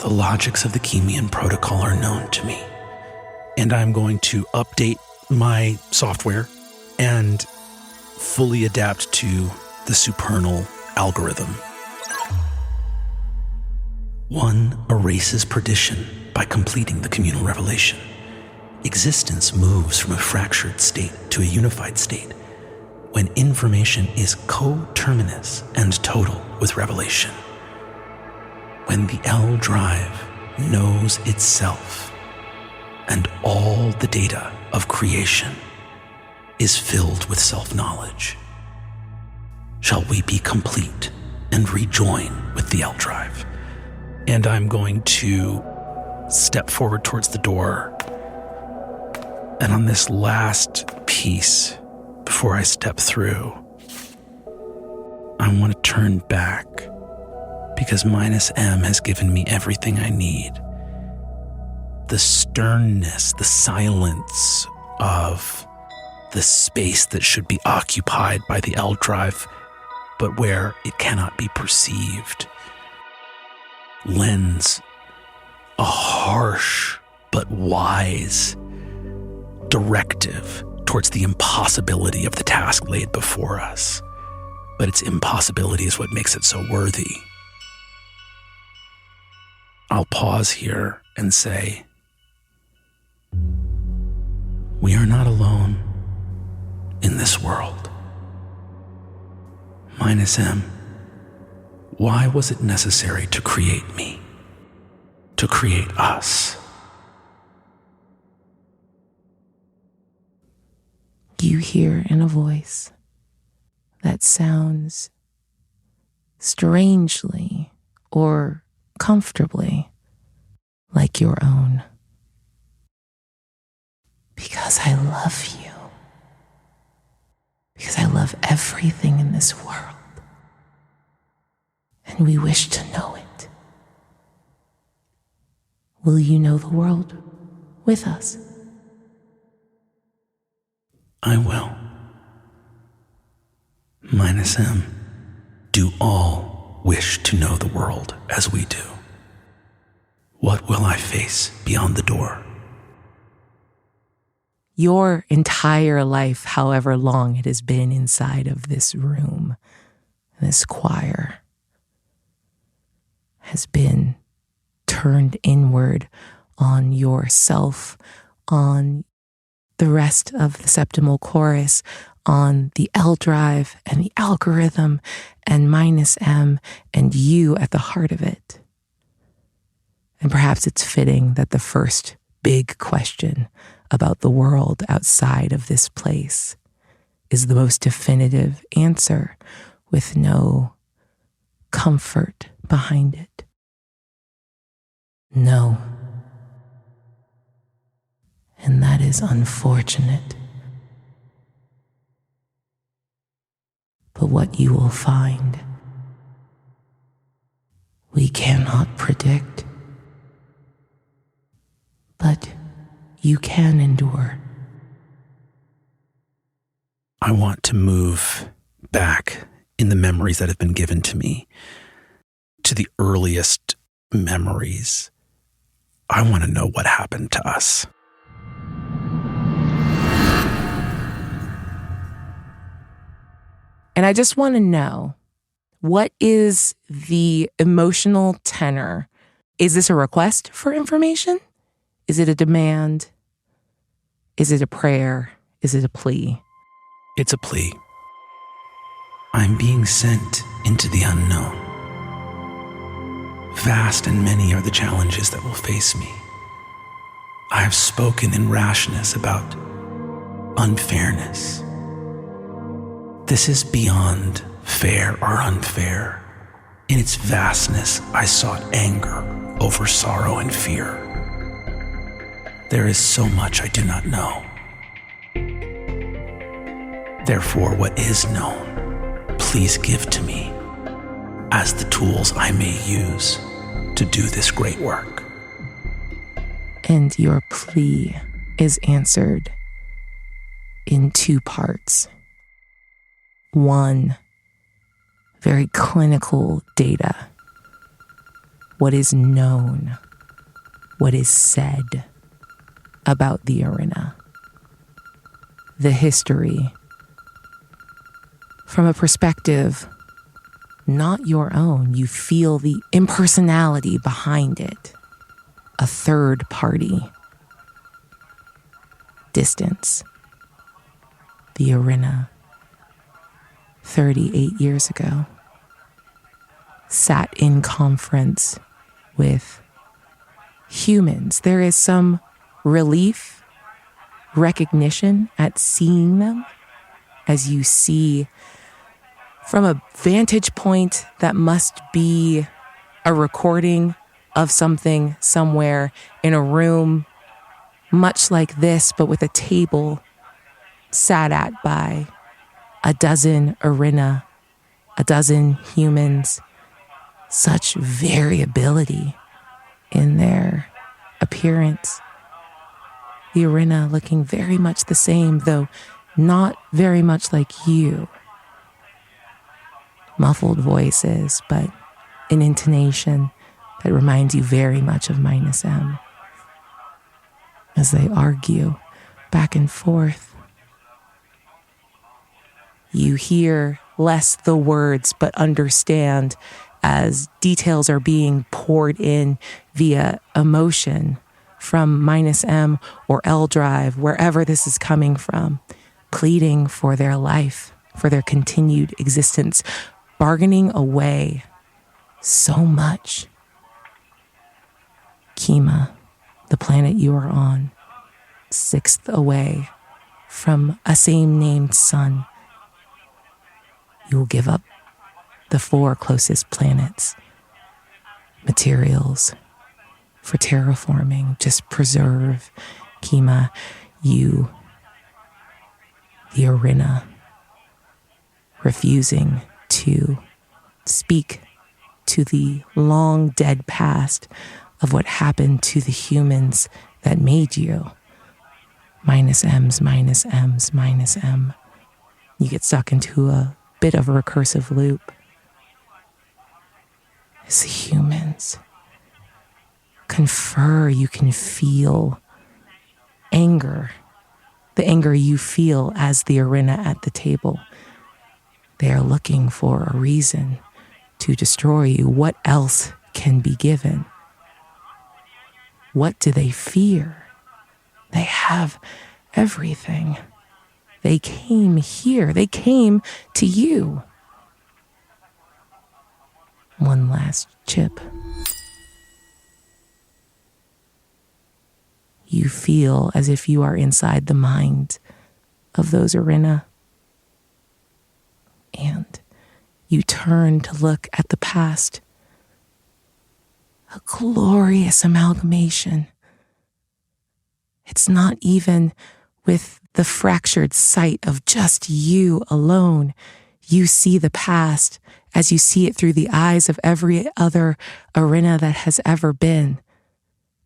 The logics of the Chemian protocol are known to me, and I'm going to update my software and fully adapt to the supernal algorithm. 1 erases perdition by completing the communal revelation. Existence moves from a fractured state to a unified state when information is coterminous and total with revelation. When the L drive knows itself and all the data of creation is filled with self-knowledge, shall we be complete and rejoin with the L drive. And I'm going to step forward towards the door. And on this last piece, before I step through, I want to turn back, because -M has given me everything I need. The sternness, the silence of the space that should be occupied by the L drive, but where it cannot be perceived, lends a harsh but wise directive towards the impossibility of the task laid before us. But its impossibility is what makes it so worthy. I'll pause here and say, we are not alone in this world. -M, why was it necessary to create me, to create us? You hear in a voice that sounds strangely or comfortably like your own. Because I love you. Because I love everything in this world. And we wish to know it. Will you know the world with us? I will. -M, do all wish to know the world as we do? What will I face beyond the door? Your entire life, however long it has been inside of this room, this choir, has been turned inward on yourself, on the rest of the septimal chorus, on the L drive and the algorithm and -M and you at the heart of it. And perhaps it's fitting that the first big question about the world outside of this place is the most definitive answer with no comfort behind it. No. And that is unfortunate. But what you will find, we cannot predict. But you can endure. I want to move back in the memories that have been given to me to the earliest memories. I want to know what happened to us. And I just want to know, what is the emotional tenor? Is this a request for information? Is it a demand? Is it a prayer? Is it a plea? It's a plea. I'm being sent into the unknown. Vast and many are the challenges that will face me. I have spoken in rashness about unfairness. This is beyond fair or unfair. In its vastness, I sought anger over sorrow and fear. There is so much I do not know. Therefore, what is known, please give to me as the tools I may use to do this great work. And your plea is answered in two parts. One, very clinical data. What is known, what is said about the arena, the history, from a perspective not your own. You feel the impersonality behind it, a third party, distance, the arena. 38 years ago, sat in conference with humans. There is some relief, recognition at seeing them as you see from a vantage point that must be a recording of something somewhere in a room much like this, but with a table sat at by a dozen arena, a dozen humans, such variability in their appearance. The arena looking very much the same, though not very much like you. Muffled voices, but an intonation that reminds you very much of -M. As they argue back and forth, you hear less the words, but understand as details are being poured in via emotion from -M or L Drive, wherever this is coming from, pleading for their life, for their continued existence, bargaining away so much. Kima, the planet you are on, 6th away from a same-named sun. You will give up the 4 closest planets, materials for terraforming. Just preserve, Kima, you, the arena, refusing to speak to the long dead past of what happened to the humans that made you. -M. You get stuck into a bit of a recursive loop. As the humans confer, you can feel anger, the anger you feel as the arena at the table. They are looking for a reason to destroy you. What else can be given? What do they fear? They have everything. They came here. They came to you. One last chip. You feel as if you are inside the mind of those arena. And you turn to look at the past. A glorious amalgamation. It's not even with the fractured sight of just you alone. You see the past as you see it through the eyes of every other arena that has ever been.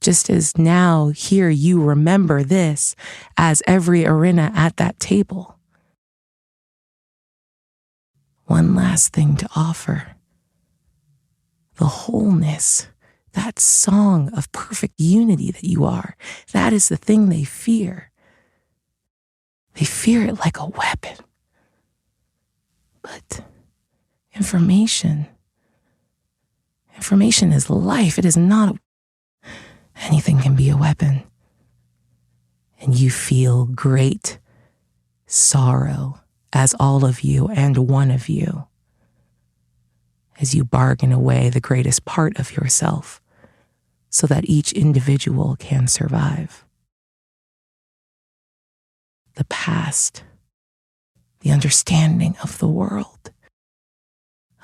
Just as now, here you remember this as every arena at that table. One last thing to offer. The wholeness, that song of perfect unity that you are, that is the thing they fear. They fear it like a weapon. But information is life. It is not. Anything can be a weapon. And you feel great sorrow as all of you and one of you, as you bargain away the greatest part of yourself so that each individual can survive. The past, the understanding of the world,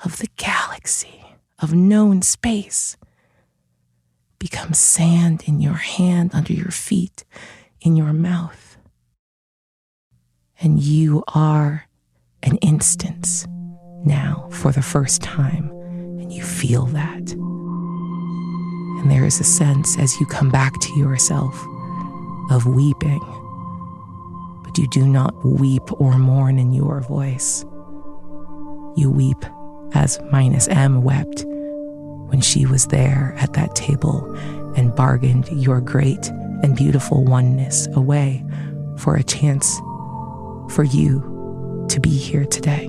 of the galaxy, of known space, becomes sand in your hand, under your feet, in your mouth. And you are an instance now for the first time, and you feel that. And there is a sense as you come back to yourself of weeping, but you do not weep or mourn in your voice. You weep as -M wept when she was there at that table and bargained your great and beautiful oneness away for a chance for you to be here today.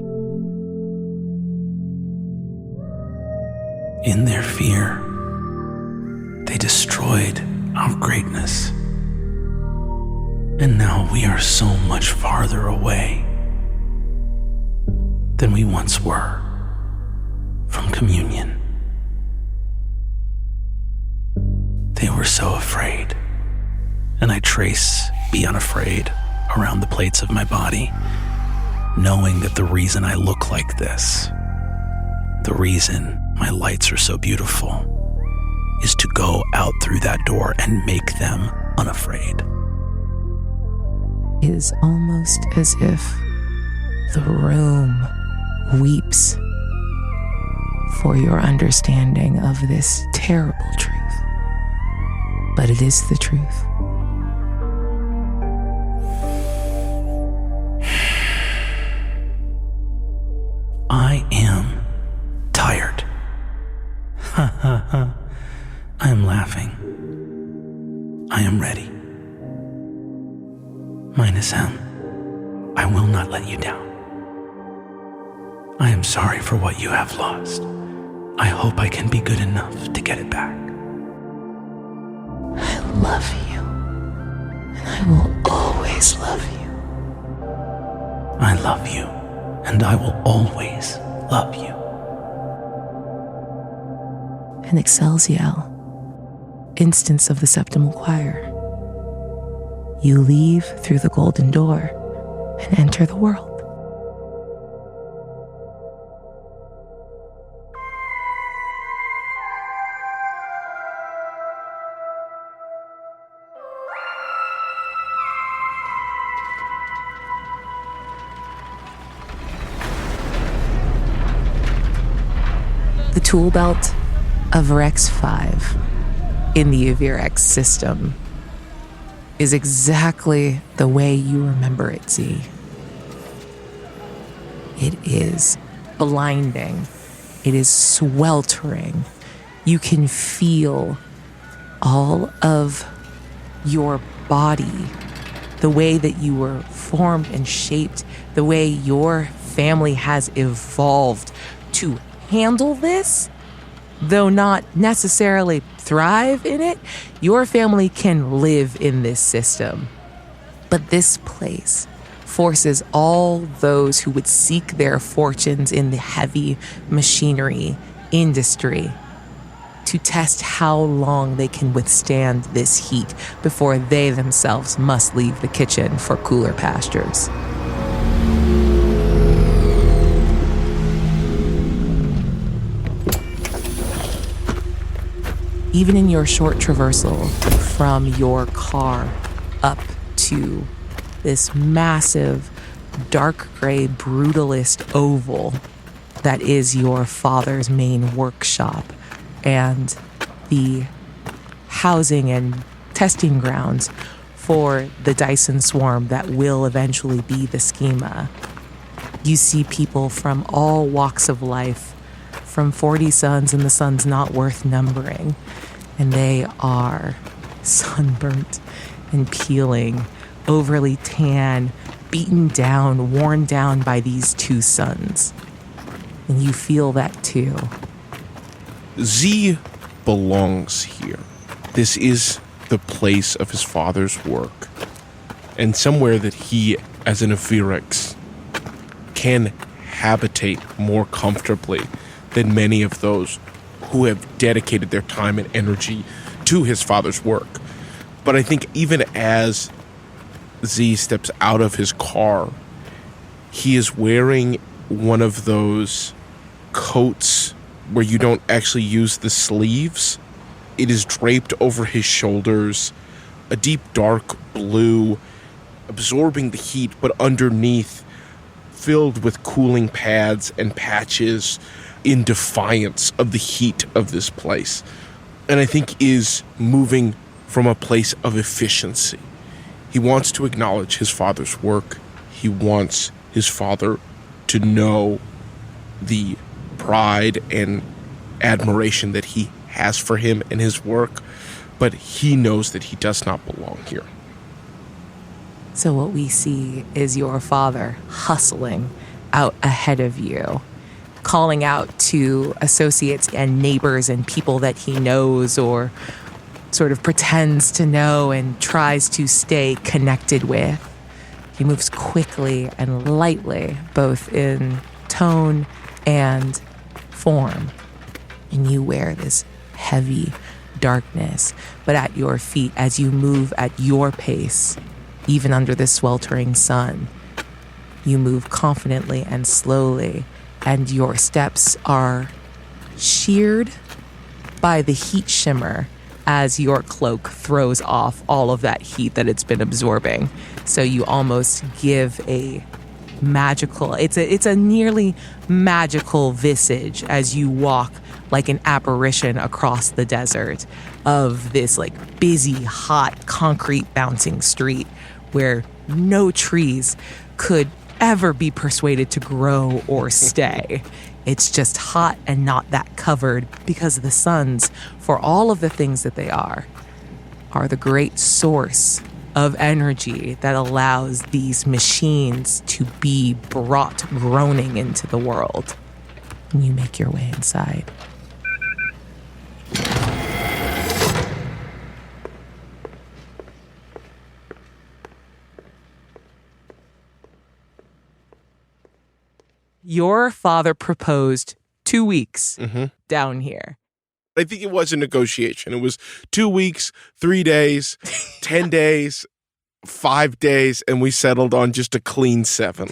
In their fear, they destroyed our greatness. And now we are so much farther away than we once were from communion. They were so afraid, and I trace be unafraid around the plates of my body, knowing that the reason I look like this, the reason my lights are so beautiful, is to go out through that door and make them unafraid. It is almost as if the room weeps for your understanding of this terrible truth. But it is the truth. I am tired. Ha ha ha. I am laughing. I am ready. -M, I will not let you down. I am sorry for what you have lost. I hope I can be good enough to get it back. I love you, and I will always love you. I love you, and I will always love you. An Excelsior, instance of the septimal choir. You leave through the golden door and enter the world. The tool belt of Rex 5 in the Avirex system is exactly the way you remember it, Z. It is blinding. It is sweltering. You can feel all of your body, the way that you were formed and shaped, the way your family has evolved to handle this, though not necessarily thrive in it. Your family can live in this system. But this place forces all those who would seek their fortunes in the heavy machinery industry to test how long they can withstand this heat before they themselves must leave the kitchen for cooler pastures. Even in your short traversal from your car up to this massive, dark gray brutalist oval that is your father's main workshop and the housing and testing grounds for the Dyson swarm that will eventually be the schema. You see people from all walks of life, from 40 suns and the sun's not worth numbering, and they are sunburnt and peeling, overly tan, beaten down, worn down by these two suns. And you feel that too. Z belongs here. This is the place of his father's work, and somewhere that he, as an Avirax, can habitate more comfortably than many of those who have dedicated their time and energy to his father's work. But I think even as Z steps out of his car, he is wearing one of those coats where you don't actually use the sleeves. It is draped over his shoulders, a deep dark blue, absorbing the heat, but underneath filled with cooling pads and patches in defiance of the heat of this place. And I think is moving from a place of efficiency. He wants to acknowledge his father's work. He wants his father to know the pride and admiration that he has for him and his work, but he knows that he does not belong here. So what we see is your father hustling out ahead of you, calling out to associates and neighbors and people that he knows or sort of pretends to know and tries to stay connected with. He moves quickly and lightly, both in tone and form. And you wear this heavy darkness, but at your feet, as you move at your pace, even under the sweltering sun, you move confidently and slowly, and your steps are sheared by the heat shimmer as your cloak throws off all of that heat that it's been absorbing. So you almost give a magical, it's a nearly magical visage as you walk like an apparition across the desert of this like busy, hot, concrete bouncing street where no trees could ever be persuaded to grow or stay. It's just hot and not that covered because the suns, for all of the things that they are the great source of energy that allows these machines to be brought groaning into the world. And you make your way inside. Your father proposed 2 weeks down here. I think it was a negotiation. It was 2 weeks, 3 days, 10 days, 5 days, and we settled on just a clean 7.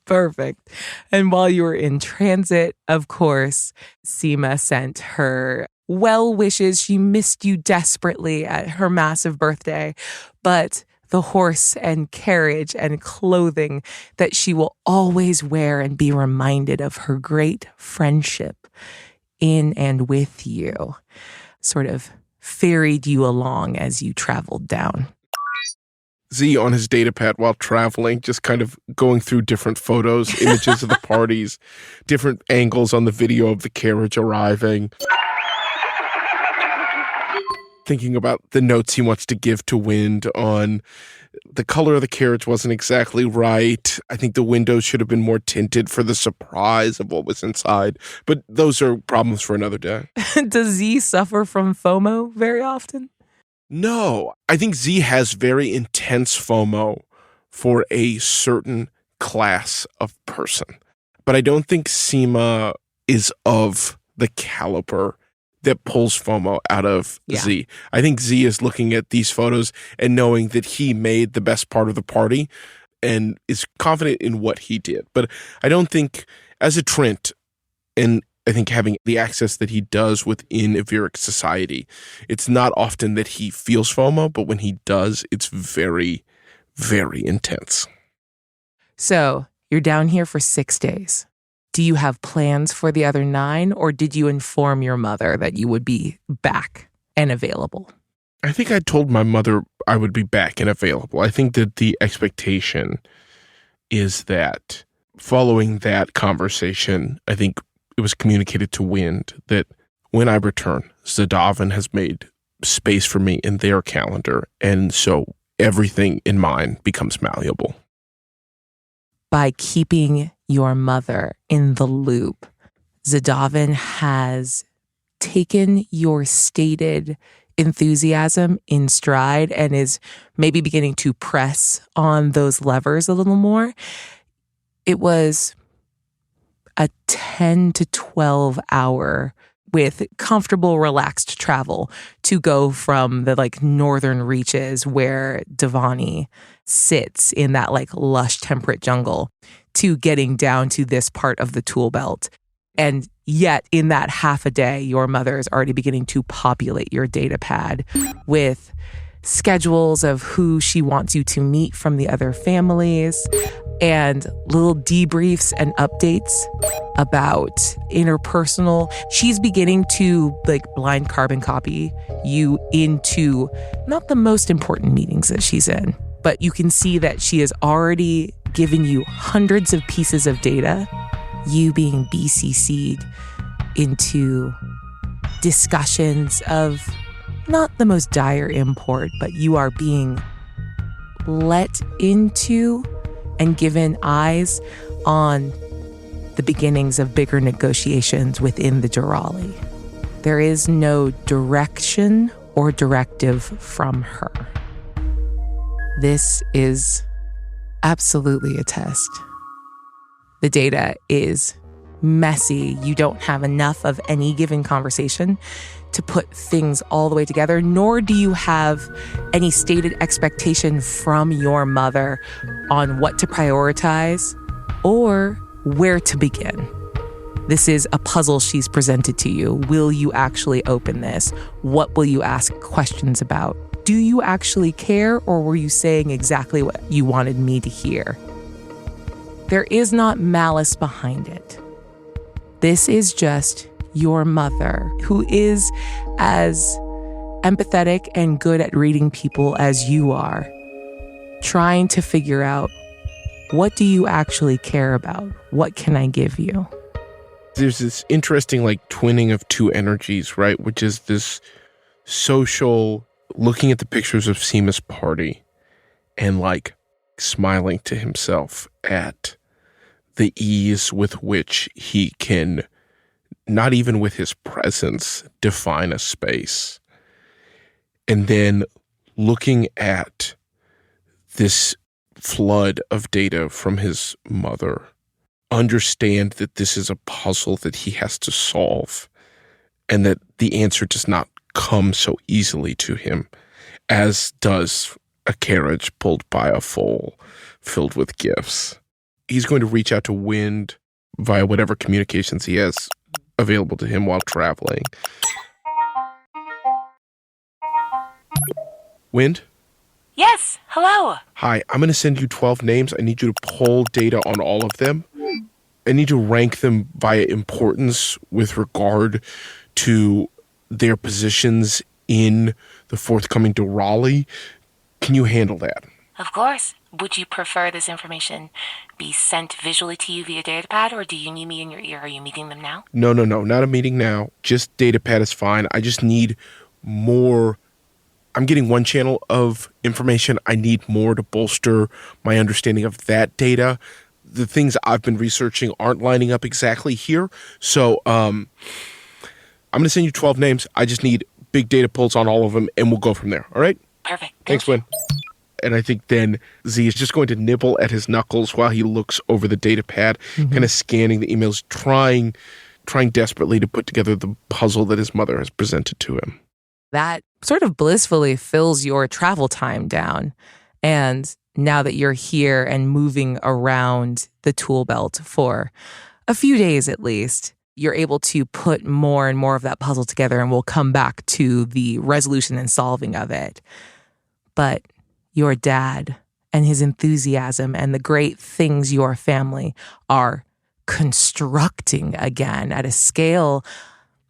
Perfect. And while you were in transit, of course, Seema sent her well wishes. She missed you desperately at her massive birthday, but the horse and carriage and clothing that she will always wear and be reminded of her great friendship in and with you sort of ferried you along as you traveled down. Z on his datapad while traveling, just kind of going through different photos, images of the parties, different angles on the video of the carriage arriving. Thinking about the notes he wants to give to Wind on the color of the carriage wasn't exactly right. I think the windows should have been more tinted for the surprise of what was inside. But those are problems for another day. Does Z suffer from FOMO very often? No. I think Z has very intense FOMO for a certain class of person. But I don't think Seema is of the caliber that pulls FOMO out of Yeah. Z. I think Z is looking at these photos and knowing that he made the best part of the party and is confident in what he did. But I don't think, as a Trent, and I think having the access that he does within Iveric society, it's not often that he feels FOMO, but when he does, it's very, very intense. So you're down here for 6 days. Do you have plans for the other 9, or did you inform your mother that you would be back and available? I think I told my mother I would be back and available. I think that the expectation is that following that conversation, I think it was communicated to Wind that when I return, Zadavin has made space for me in their calendar, and so everything in mine becomes malleable. By keeping your mother in the loop, Zadavin has taken your stated enthusiasm in stride and is maybe beginning to press on those levers a little more. It was a 10 to 12 hour with comfortable, relaxed travel to go from the northern reaches where Devani sits in that lush temperate jungle to getting down to this part of the tool belt. And yet in that half a day, your mother is already beginning to populate your data pad with schedules of who she wants you to meet from the other families and little debriefs and updates about interpersonal. She's beginning to blind carbon copy you into not the most important meetings that she's in, but you can see that she has already given you hundreds of pieces of data, you being BCC'd into discussions of not the most dire import, but you are being let into and given eyes on the beginnings of bigger negotiations within the Durali. There is no direction or directive from her. This is absolutely a test. The data is messy. You don't have enough of any given conversation to put things all the way together, nor do you have any stated expectation from your mother on what to prioritize or where to begin. This is a puzzle she's presented to you. Will you actually open this? What will you ask questions about? Do you actually care, or were you saying exactly what you wanted me to hear? There is not malice behind it. This is just your mother, who is as empathetic and good at reading people as you are, trying to figure out, what do you actually care about? What can I give you? There's this interesting twinning of two energies, right? Which is this social, looking at the pictures of Seema's party and smiling to himself at the ease with which he can, not even with his presence, define a space. And then looking at this flood of data from his mother, understand that this is a puzzle that he has to solve and that the answer does not come so easily to him, as does a carriage pulled by a foal filled with gifts. He's going to reach out to Wind via whatever communications he has available to him while traveling. Wind? Yes, hello. Hi, I'm going to send you 12 names. I need you to pull data on all of them. I need to rank them via importance with regard to their positions in the forthcoming Durali. Can you handle that? Of course. Would you prefer this information be sent visually to you via datapad, or do you need me in your ear? Are you meeting them now? No, not a meeting now. Just datapad is fine. I just need more. I'm getting one channel of information. I need more to bolster my understanding of that data. The things I've been researching aren't lining up exactly here. So I'm going to send you 12 names. I just need big data pulls on all of them, and we'll go from there. All right? Perfect. Thanks, Win. And I think then Z is just going to nibble at his knuckles while he looks over the data pad, kind of scanning the emails, trying trying desperately to put together the puzzle that his mother has presented to him. That sort of blissfully fills your travel time down. And now that you're here and moving around the tool belt for a few days at least, you're able to put more and more of that puzzle together, and we'll come back to the resolution and solving of it. But your dad and his enthusiasm and the great things your family are constructing again at a scale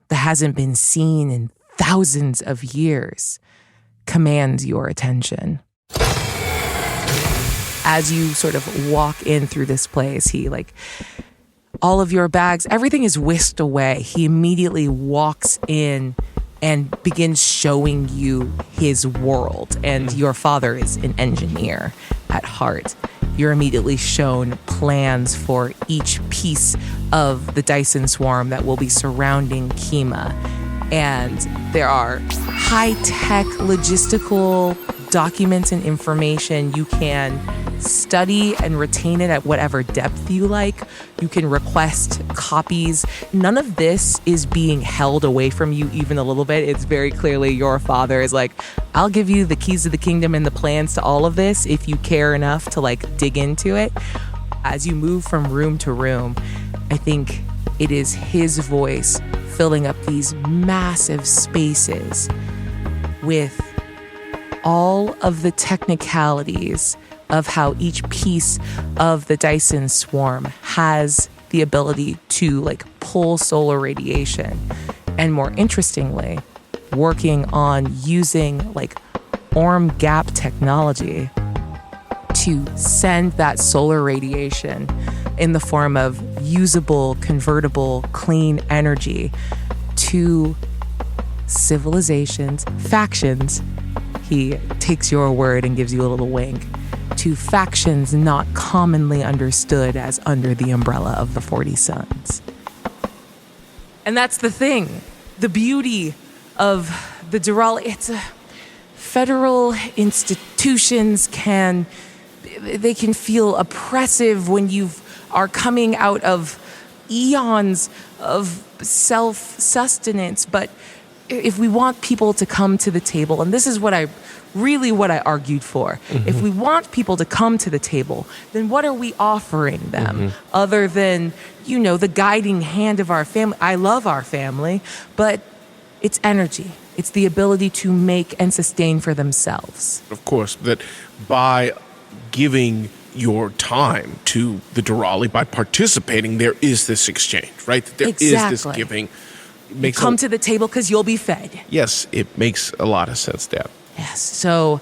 that hasn't been seen in thousands of years commands your attention. As you sort of walk in through this place, he all of your bags, everything is whisked away. He immediately walks in and begins showing you his world. And your father is an engineer at heart. You're immediately shown plans for each piece of the Dyson swarm that will be surrounding Kima. And there are high-tech logistical documents and information. You can study and retain it at whatever depth you like. You can request copies. None of this is being held away from you even a little bit. It's very clearly your father is like, I'll give you the keys to the kingdom and the plans to all of this if you care enough to dig into it. As you move from room to room, I think it is his voice filling up these massive spaces with all of the technicalities of how each piece of the Dyson swarm has the ability to pull solar radiation. And more interestingly, working on using Orm gap technology to send that solar radiation in the form of usable, convertible, clean energy to civilizations, factions. He takes your word and gives you a little wink. To factions not commonly understood as under the umbrella of the 40 Sons. And that's the thing. The beauty of the Durali, it's federal institutions can feel oppressive when you are coming out of eons of self-sustenance. But if we want people to come to the table, and this is what I argued for. Mm-hmm. If we want people to come to the table, then what are we offering them other than, the guiding hand of our family? I love our family, but it's energy. It's the ability to make and sustain for themselves. Of course, that by giving your time to the Durali, by participating, there is this exchange, right? That there is this giving. Come to the table because you'll be fed. Yes, it makes a lot of sense, Dad. Yes, so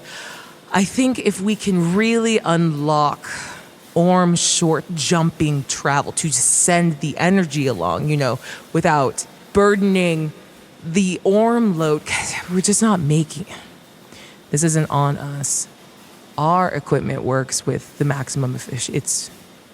I think if we can really unlock Orm short jumping travel to just send the energy along, without burdening the Orm load, 'cause we're just not making it. This isn't on us. Our equipment works with the maximum efficiency. It's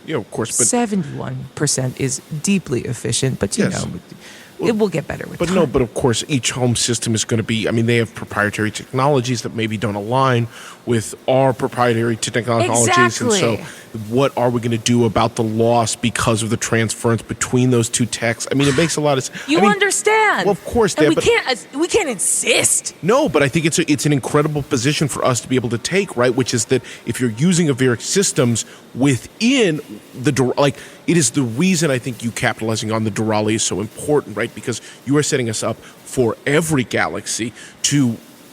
of course, but 71% is deeply efficient, but it will get better with time. No, but of course, each home system is going to be, they have proprietary technologies that maybe don't align with our proprietary technologies. Exactly. And so what are we going to do about the loss because of the transference between those two techs? It makes a lot of sense. You understand. Well, of course, and Dad, we can't insist. No, but I think it's an incredible position for us to be able to take, right? Which is that if you're using Averic systems within the it is the reason I think you capitalizing on the Durali is so important, right? Because you are setting us up for every galaxy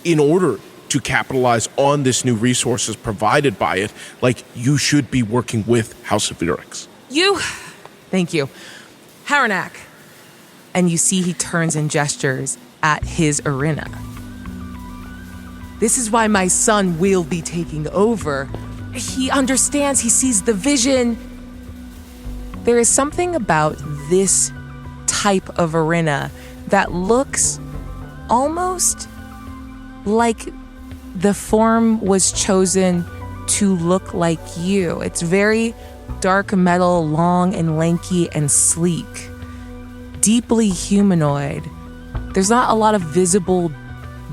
in order to capitalize on this new resources provided by it. You should be working with House of Averic. Thank you. Haranak. And you see he turns and gestures at his arena. This is why my son will be taking over. He understands, he sees the vision. There is something about this type of arena that looks almost like the form was chosen to look like you. It's very dark metal, long and lanky and sleek, deeply humanoid. There's not a lot of visible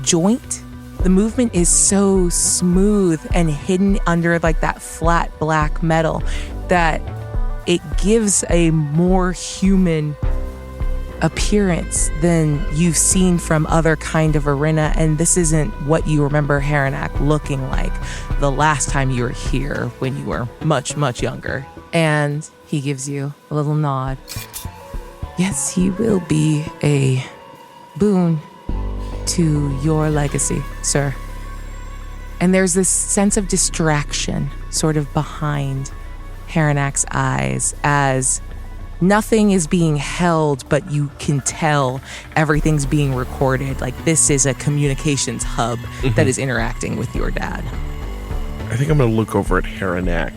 joint. The movement is so smooth and hidden under that flat black metal that it gives a more human appearance than you've seen from other kind of arena, and this isn't what you remember Haranak looking like the last time you were here when you were much, much younger. And he gives you a little nod. Yes, he will be a boon to your legacy, sir. And there's this sense of distraction sort of behind Haranak's eyes as nothing is being held, but you can tell everything's being recorded. Like this is a communications hub that is interacting with your dad. I think I'm going to look over at Haranak.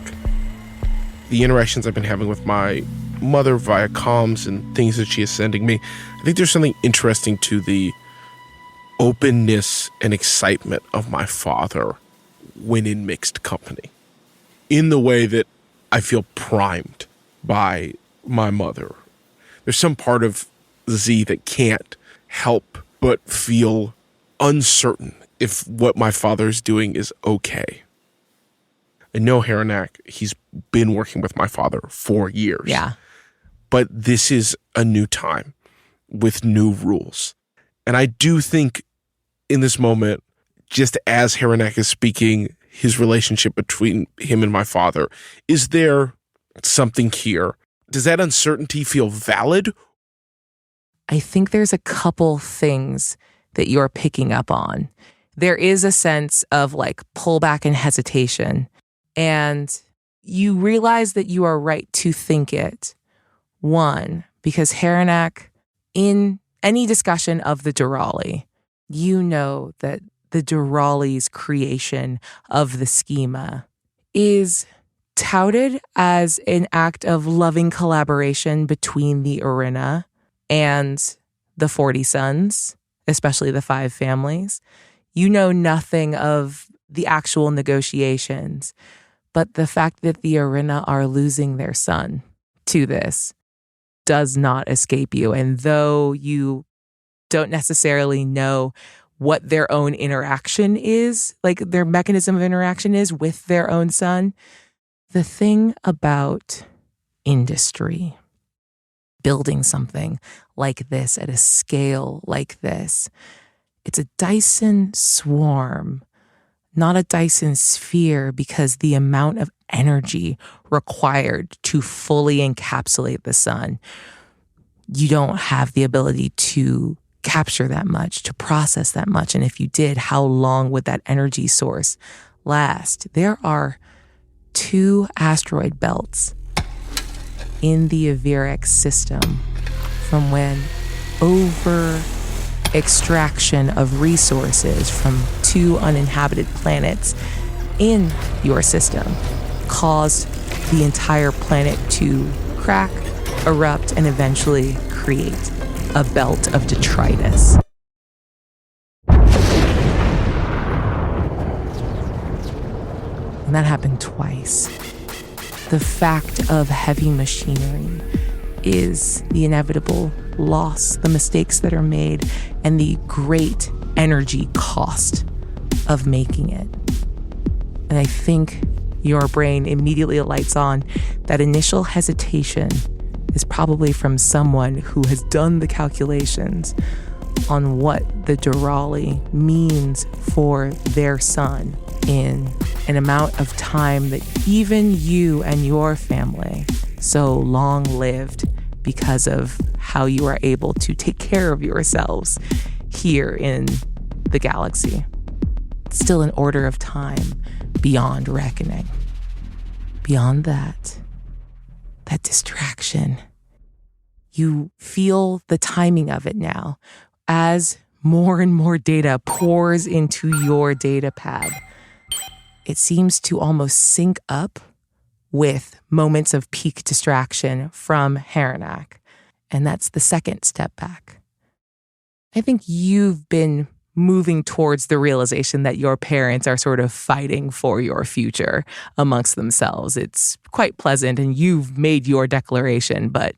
The interactions I've been having with my mother via comms and things that she is sending me, I think there's something interesting to the openness and excitement of my father when in mixed company, in the way that I feel primed by my mother. There's some part of Z that can't help but feel uncertain if what my father's doing is okay. I know Haranak, he's been working with my father for years. Yeah. But this is a new time with new rules. And I do think in this moment, just as Haranak is speaking, his relationship between him and my father, is there something here? Does that uncertainty feel valid? I think there's a couple things that you're picking up on. There is a sense of like pullback and hesitation, and you realize that you are right to think it. One, because Haranak, in any discussion of the Durali, you know that the Durali's creation of the schema is touted as an act of loving collaboration between the Arena and the 40 Sons, especially the 5 families. You know nothing of the actual negotiations, but the fact that the Arena are losing their son to this does not escape you. And though you don't necessarily know what their own interaction is, like their mechanism of interaction is with their own son, the thing about industry, building something like this at a scale like this, it's a Dyson swarm, not a Dyson sphere, because the amount of energy required to fully encapsulate the sun, you don't have the ability to capture that much, to process that much. And if you did, how long would that energy source last? There are 2 asteroid belts in the Avirex system from when over extraction of resources from 2 uninhabited planets in your system caused the entire planet to crack, erupt, and eventually create a belt of detritus. And that happened twice. The fact of heavy machinery is the inevitable loss, the mistakes that are made, and the great energy cost of making it. And I think your brain immediately lights on that initial hesitation is probably from someone who has done the calculations on what the Durali means for their son in an amount of time that even you and your family so long lived because of how you are able to take care of yourselves here in the galaxy. It's still an order of time beyond reckoning. Beyond that distraction, you feel the timing of it now as more and more data pours into your data pad. It seems to almost sync up with moments of peak distraction from Haranak. And that's the second step back. I think you've been moving towards the realization that your parents are sort of fighting for your future amongst themselves. It's quite pleasant, and you've made your declaration, but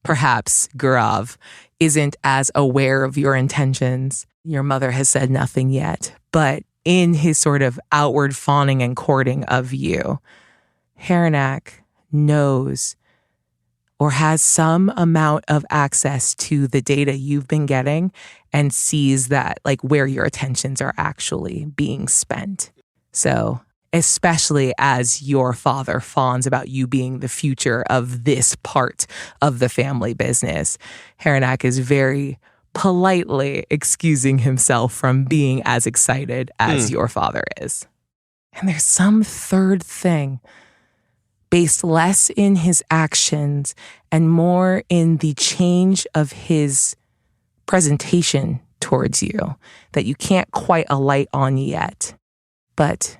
perhaps Gurav isn't as aware of your intentions. Your mother has said nothing yet, but in his sort of outward fawning and courting of you, Haranak knows or has some amount of access to the data you've been getting and sees that, like, where your attentions are actually being spent. So especially as your father fawns about you being the future of this part of the family business, Haranak is very politely excusing himself from being as excited as your father is. And there's some third thing, based less in his actions and more in the change of his presentation towards you, that you can't quite alight on yet. But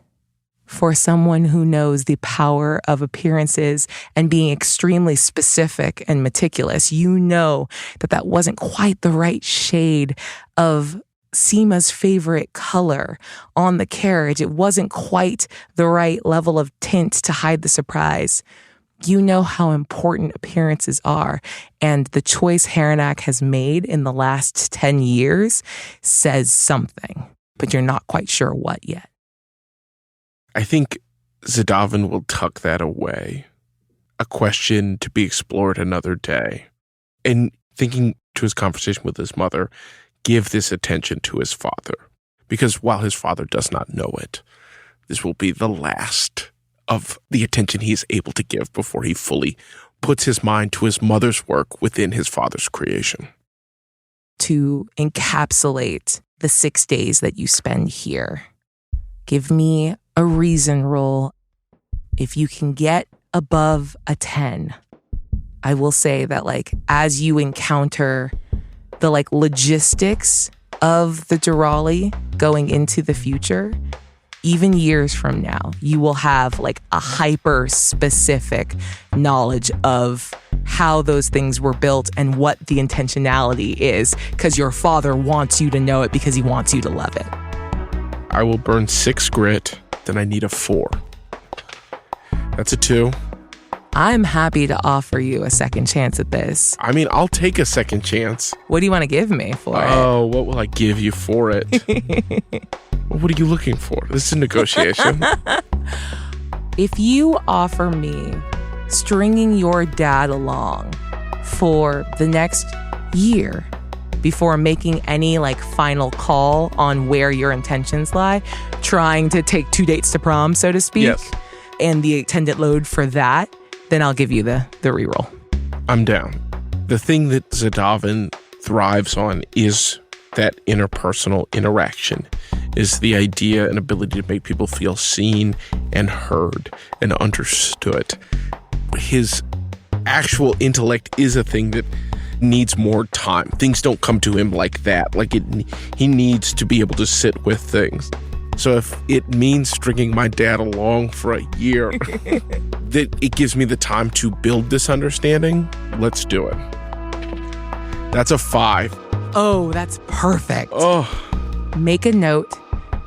for someone who knows the power of appearances and being extremely specific and meticulous, you know that that wasn't quite the right shade of Seema's favorite color on the carriage. It wasn't quite the right level of tint to hide the surprise. You know how important appearances are, and the choice Haranak has made in the last 10 years says something, but you're not quite sure what yet. I think Zadavin will tuck that away. A question to be explored another day. And thinking to his conversation with his mother, give this attention to his father. Because while his father does not know it, this will be the last of the attention he's able to give before he fully puts his mind to his mother's work within his father's creation. To encapsulate the 6 days that you spend here, give me a reason roll. If you can get above a 10, I will say that, like, as you encounter the, like, logistics of the Durali going into the future, even years from now, you will have, like, a hyper-specific knowledge of how those things were built and what the intentionality is, because your father wants you to know it because he wants you to love it. I will burn 6 grit, then I need a 4. That's a 2. I'm happy to offer you a second chance at this. I mean, I'll take a second chance. What do you want to give me for it? Oh, what will I give you for it? What are you looking for? This is a negotiation. If you offer me stringing your dad along for the next year before making any, like, final call on where your intentions lie, trying to take 2 dates to prom, so to speak, yes, and the attendant load for that, then I'll give you the reroll. I'm down. The thing that Zadavin thrives on is that interpersonal interaction, is the idea and ability to make people feel seen and heard and understood. His actual intellect is a thing that needs more time. Things don't come to him like that. He needs to be able to sit with things. So if it means stringing my dad along for a year, that it gives me the time to build this understanding, let's do it. That's a 5. Oh, that's perfect. Oh. Make a note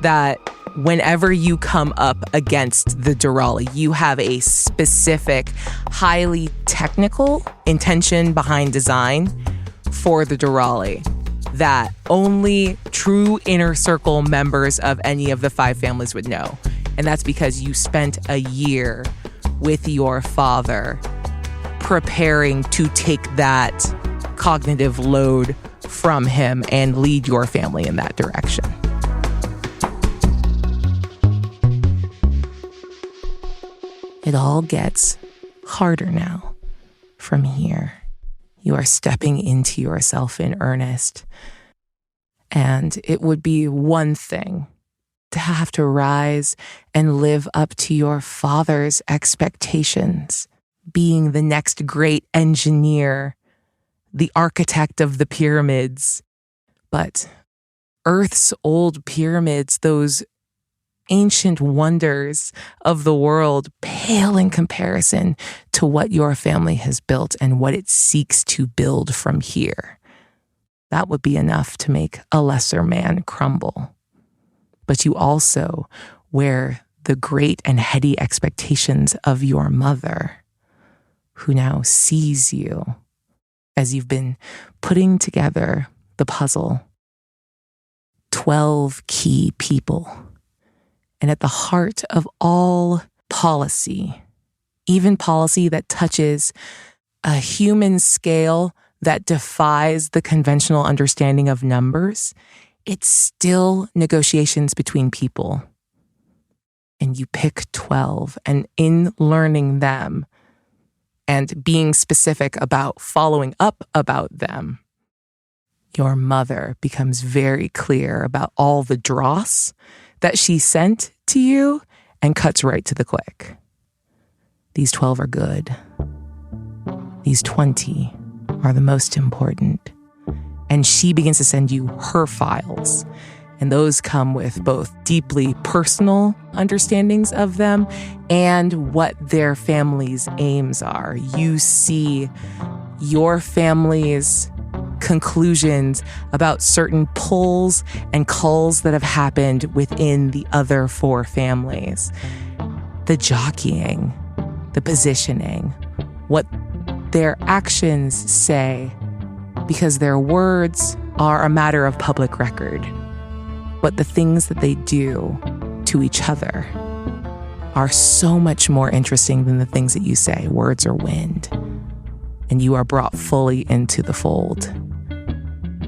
that whenever you come up against the Durali, you have a specific, highly technical intention behind design for the Durali that only true inner circle members of any of the 5 families would know. And that's because you spent a year with your father preparing to take that cognitive load from him and lead your family in that direction. It all gets harder now from here. You are stepping into yourself in earnest. And it would be one thing to have to rise and live up to your father's expectations, being the next great engineer, the architect of the pyramids. But Earth's old pyramids, those ancient wonders of the world, pale in comparison to what your family has built and what it seeks to build from here. That would be enough to make a lesser man crumble. But you also wear the great and heady expectations of your mother, who now sees you as you've been putting together the puzzle. 12 key people. And at the heart of all policy, even policy that touches a human scale that defies the conventional understanding of numbers, it's still negotiations between people. And you pick 12, and in learning them and being specific about following up about them, your mother becomes very clear about all the dross that she sent to you and cuts right to the quick. These 12 are good. These 20 are the most important. And she begins to send you her files. And those come with both deeply personal understandings of them and what their family's aims are. You see your family's conclusions about certain pulls and culls that have happened within the other 4 families. The jockeying, the positioning, what their actions say, because their words are a matter of public record. But the things that they do to each other are so much more interesting than the things that you say. Words are wind, and you are brought fully into the fold.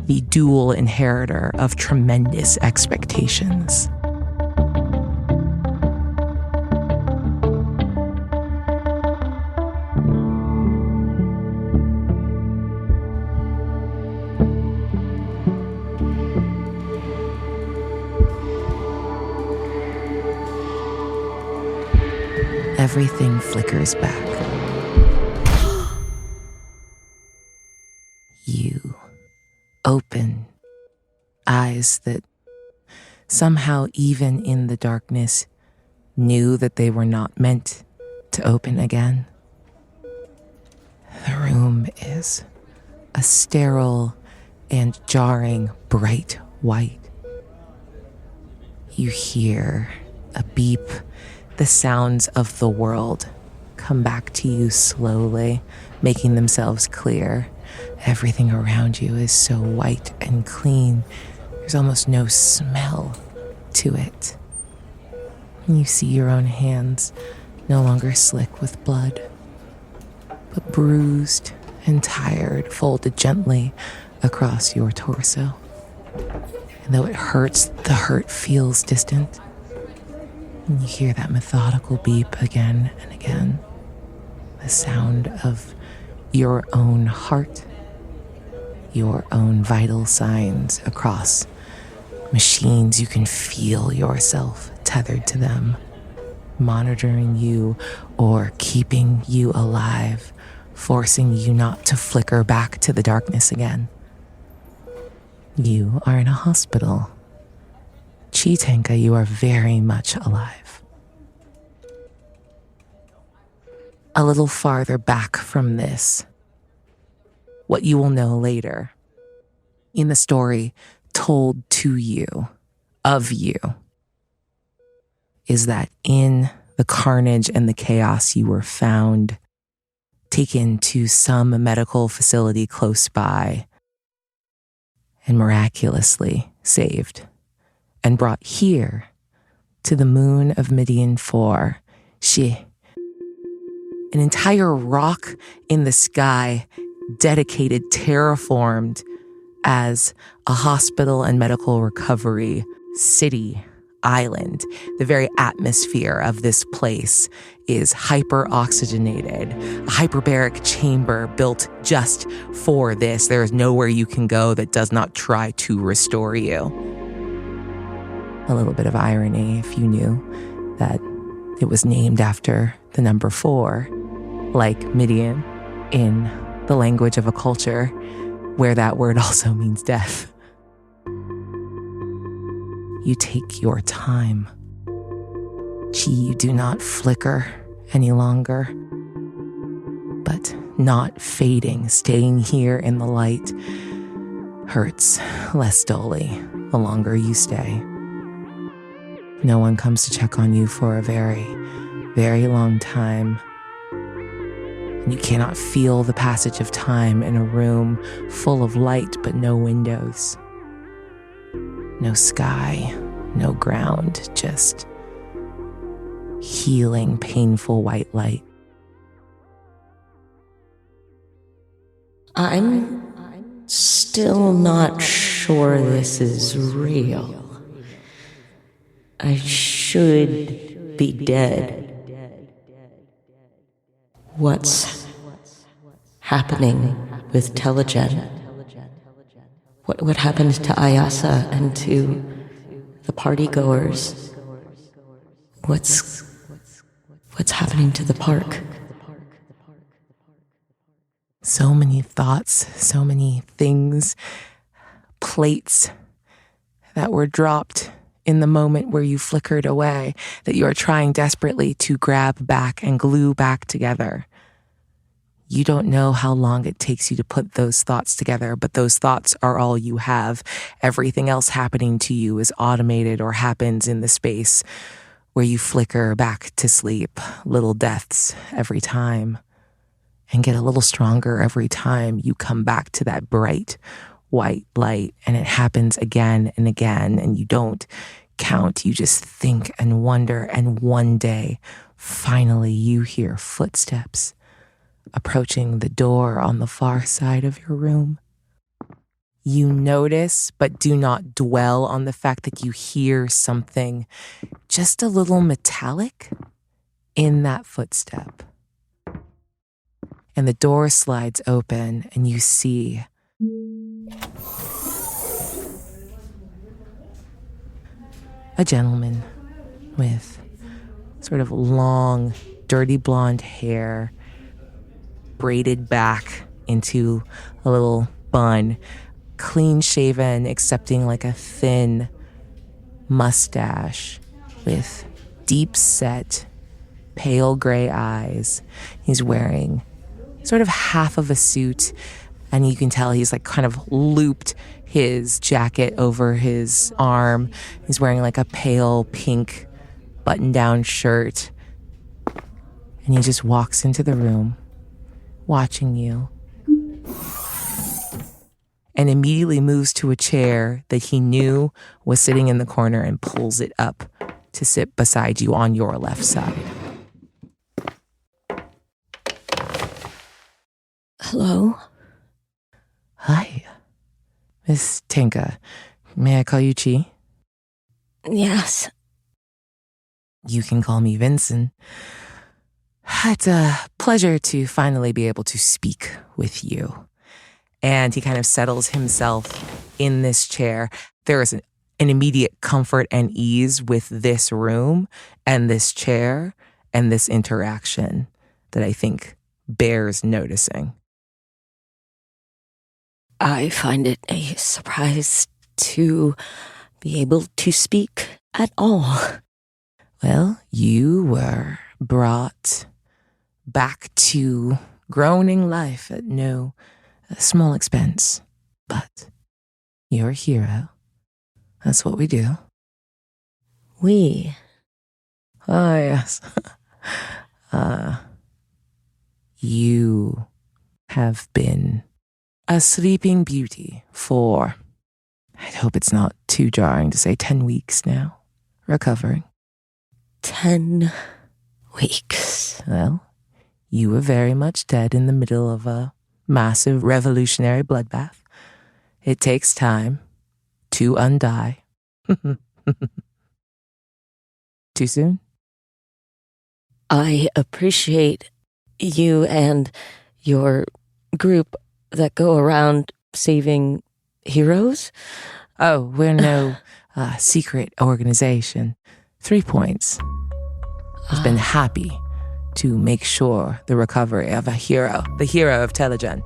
The dual inheritor of tremendous expectations. Everything flickers back. You open eyes that somehow, even in the darkness, knew that they were not meant to open again. The room is a sterile and jarring bright white. You hear a beep. The sounds of the world come back to you slowly, making themselves clear. Everything around you is so white and clean. There's almost no smell to it. And you see your own hands, no longer slick with blood, but bruised and tired, folded gently across your torso. And though it hurts, the hurt feels distant. And you hear that methodical beep again and again. The sound of your own heart, your own vital signs across machines. You can feel yourself tethered to them, monitoring you or keeping you alive, forcing you not to flicker back to the darkness again. You are in a hospital. Chitanka, you are very much alive. A little farther back from this, what you will know later, in the story told to you, of you, is that in the carnage and the chaos you were found, taken to some medical facility close by, and miraculously saved. And brought here to the moon of Midian 4, Shi, an entire rock in the sky, dedicated, terraformed as a hospital and medical recovery city, island. The very atmosphere of this place is hyper-oxygenated, a hyperbaric chamber built just for this. There is nowhere you can go that does not try to restore you. A little bit of irony if you knew that it was named after the number 4, like Midian, in the language of a culture where that word also means death. You take your time. Chi, you do not flicker any longer, but not fading, staying here in the light hurts less dully the longer you stay. No one comes to check on you for a very, very long time. And you cannot feel the passage of time in a room full of light but no windows. No sky, no ground, just healing, painful white light. I'm still not sure this is real. I should be dead. What's happening with Telegen? What happened to Ayasa and to the partygoers? What's happening to the park? So many thoughts, so many things, plates that were dropped in the moment where you flickered away, that you are trying desperately to grab back and glue back together. You don't know how long it takes you to put those thoughts together, but those thoughts are all you have. Everything else happening to you is automated or happens in the space where you flicker back to sleep, little deaths every time, and get a little stronger every time you come back to that bright white light, and it happens again and again, and you don't count, you just think and wonder, and one day, finally you hear footsteps approaching the door on the far side of your room. You notice, but do not dwell on the fact that you hear something just a little metallic in that footstep. And the door slides open and you see a gentleman with sort of long, dirty blonde hair, braided back into a little bun, clean shaven, excepting like a thin mustache with deep set, pale gray eyes. He's wearing sort of half of a suit, and you can tell he's like kind of looped his jacket over his arm. He's wearing like a pale pink button-down shirt, and he just walks into the room, watching you, and immediately moves to a chair that he knew was sitting in the corner and pulls it up to sit beside you on your left side. Hello? Hi, Miss Tenka. May I call you Chi? Yes. You can call me Vincent. It's a pleasure to finally be able to speak with you. And he kind of settles himself in this chair. There is an immediate comfort and ease with this room and this chair and this interaction that I think bears noticing. I find it a surprise to be able to speak at all. Well, you were brought back to groaning life at no small expense, but you're a hero. That's what we do. We? Oh, yes. You have been a sleeping beauty for, I hope it's not too jarring to say, 10 weeks now, recovering. 10 weeks. Well, you were very much dead in the middle of a massive revolutionary bloodbath. It takes time to undie. Too soon? I appreciate you and your group that go around saving heroes. Oh, we're no secret organization. 3 points. I've been happy to make sure the recovery of a hero, the hero of Telegen,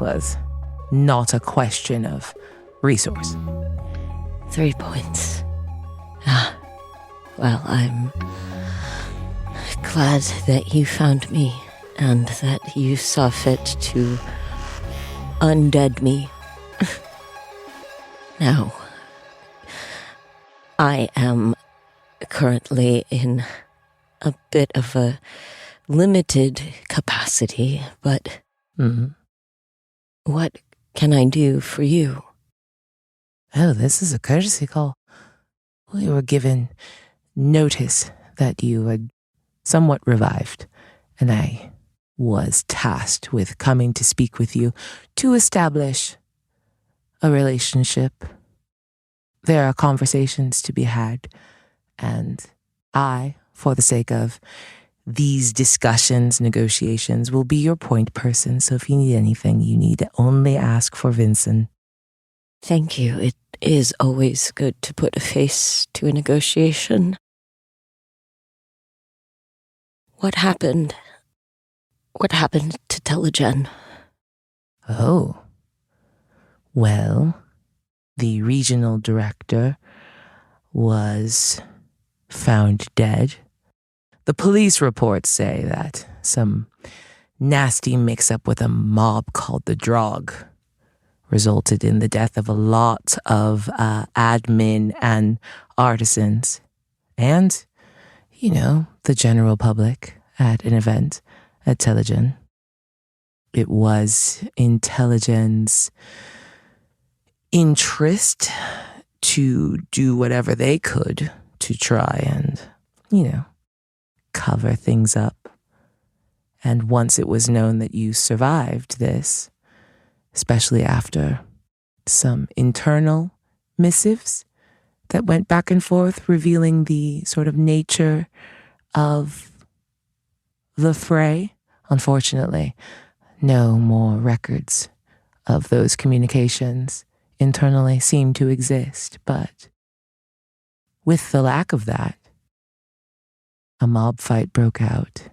was not a question of resource. 3 points. Well, I'm glad that you found me and that you saw fit to undead me. Now, I am currently in a bit of a limited capacity, but what can I do for you? Oh, this is a courtesy call. We were given notice that you had somewhat revived, and I was tasked with coming to speak with you to establish a relationship. There are conversations to be had, and I, for the sake of these discussions, negotiations, will be your point person. So if you need anything, you need to only ask for Vincent. Thank you. It is always good to put a face to a negotiation. What happened? What happened to Telegen? Oh. Well, the regional director was found dead. The police reports say that some nasty mix-up with a mob called the Drog resulted in the death of a lot of admin and artisans and, the general public at an event at Telegen. It was in Telegen's interest to do whatever they could to try and, cover things up. And once it was known that you survived this, especially after some internal missives that went back and forth, revealing the sort of nature of the fray, unfortunately, no more records of those communications internally seem to exist. But with the lack of that, a mob fight broke out.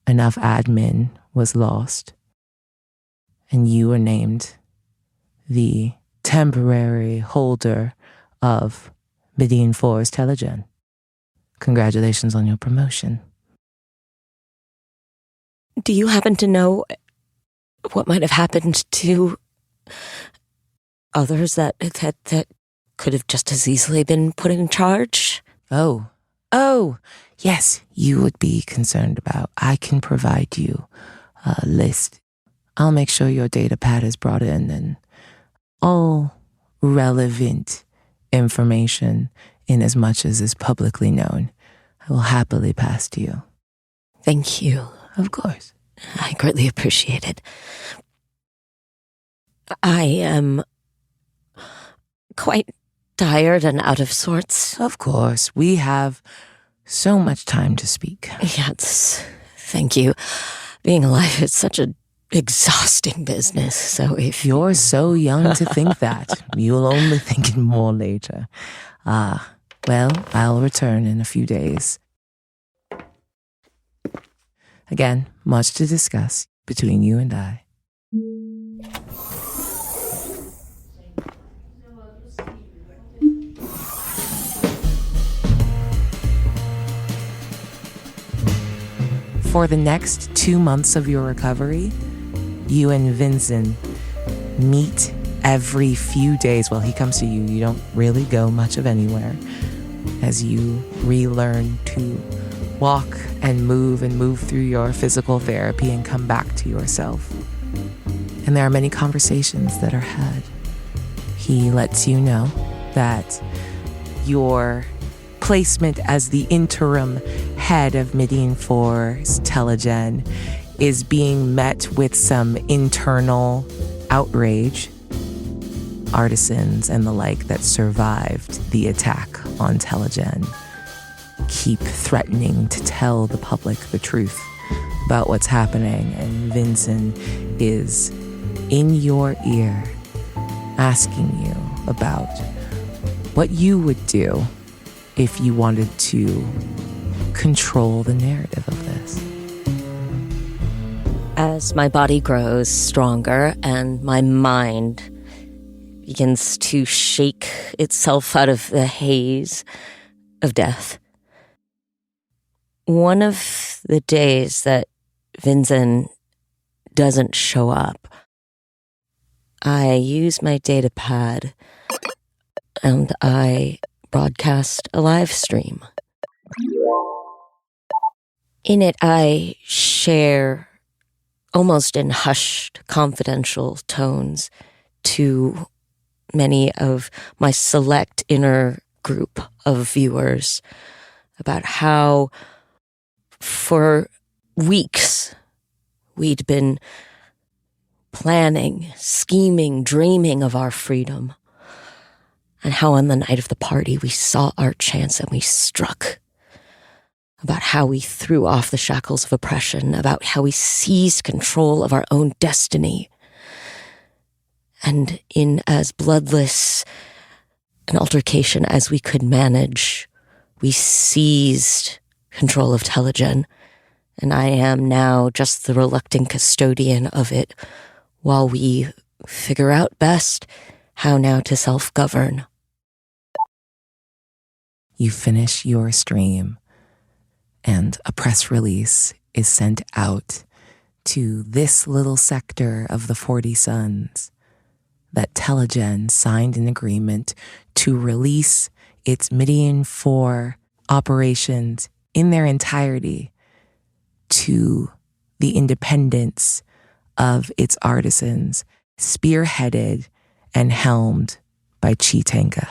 Enough admin was lost, and you were named the temporary holder of Medine 4's Telegen. Congratulations on your promotion. Do you happen to know what might have happened to others that could have just as easily been put in charge? Oh, yes, you would be concerned about. I can provide you a list. I'll make sure your data pad is brought in and all relevant information, in as much as is publicly known, I will happily pass to you. Thank you. Of course. I greatly appreciate it. I am quite tired and out of sorts. Of course. We have so much time to speak. Yes, thank you. Being alive is such an exhausting business, so if You're so young to think that. You'll only think it more later. Well, I'll return in a few days. Again, much to discuss between you and I. For the next 2 months of your recovery, you and Vincent meet every few days. Well, he comes to you. You don't really go much of anywhere as you relearn to walk and move through your physical therapy and come back to yourself. And there are many conversations that are had. He lets you know that your placement as the interim head of Medine 4's Telegen is being met with some internal outrage. Artisans and the like that survived the attack on Telegen keep threatening to tell the public the truth about what's happening, and Vincent is in your ear asking you about what you would do if you wanted to control the narrative of this. as my body grows stronger and my mind begins to shake itself out of the haze of death. One of the days that Vincent doesn't show up, I use my data pad and I broadcast a live stream. In it, I share, almost in hushed, confidential tones, to many of my select inner group of viewers about how, for weeks, We'd been planning, scheming, dreaming of our freedom. And how on the night of the party we saw our chance and we struck. About how we threw off the shackles of oppression, about how we seized control of our own destiny. And in as bloodless an altercation as we could manage, we seized control of Telegen, and I am now just the reluctant custodian of it, while we figure out best how now to self-govern. You finish your stream, and a press release is sent out to this little sector of the 40 Suns that Telegen signed an agreement to release its Midian 4 operations in their entirety to the independence of its artisans, spearheaded and helmed by Chitanka.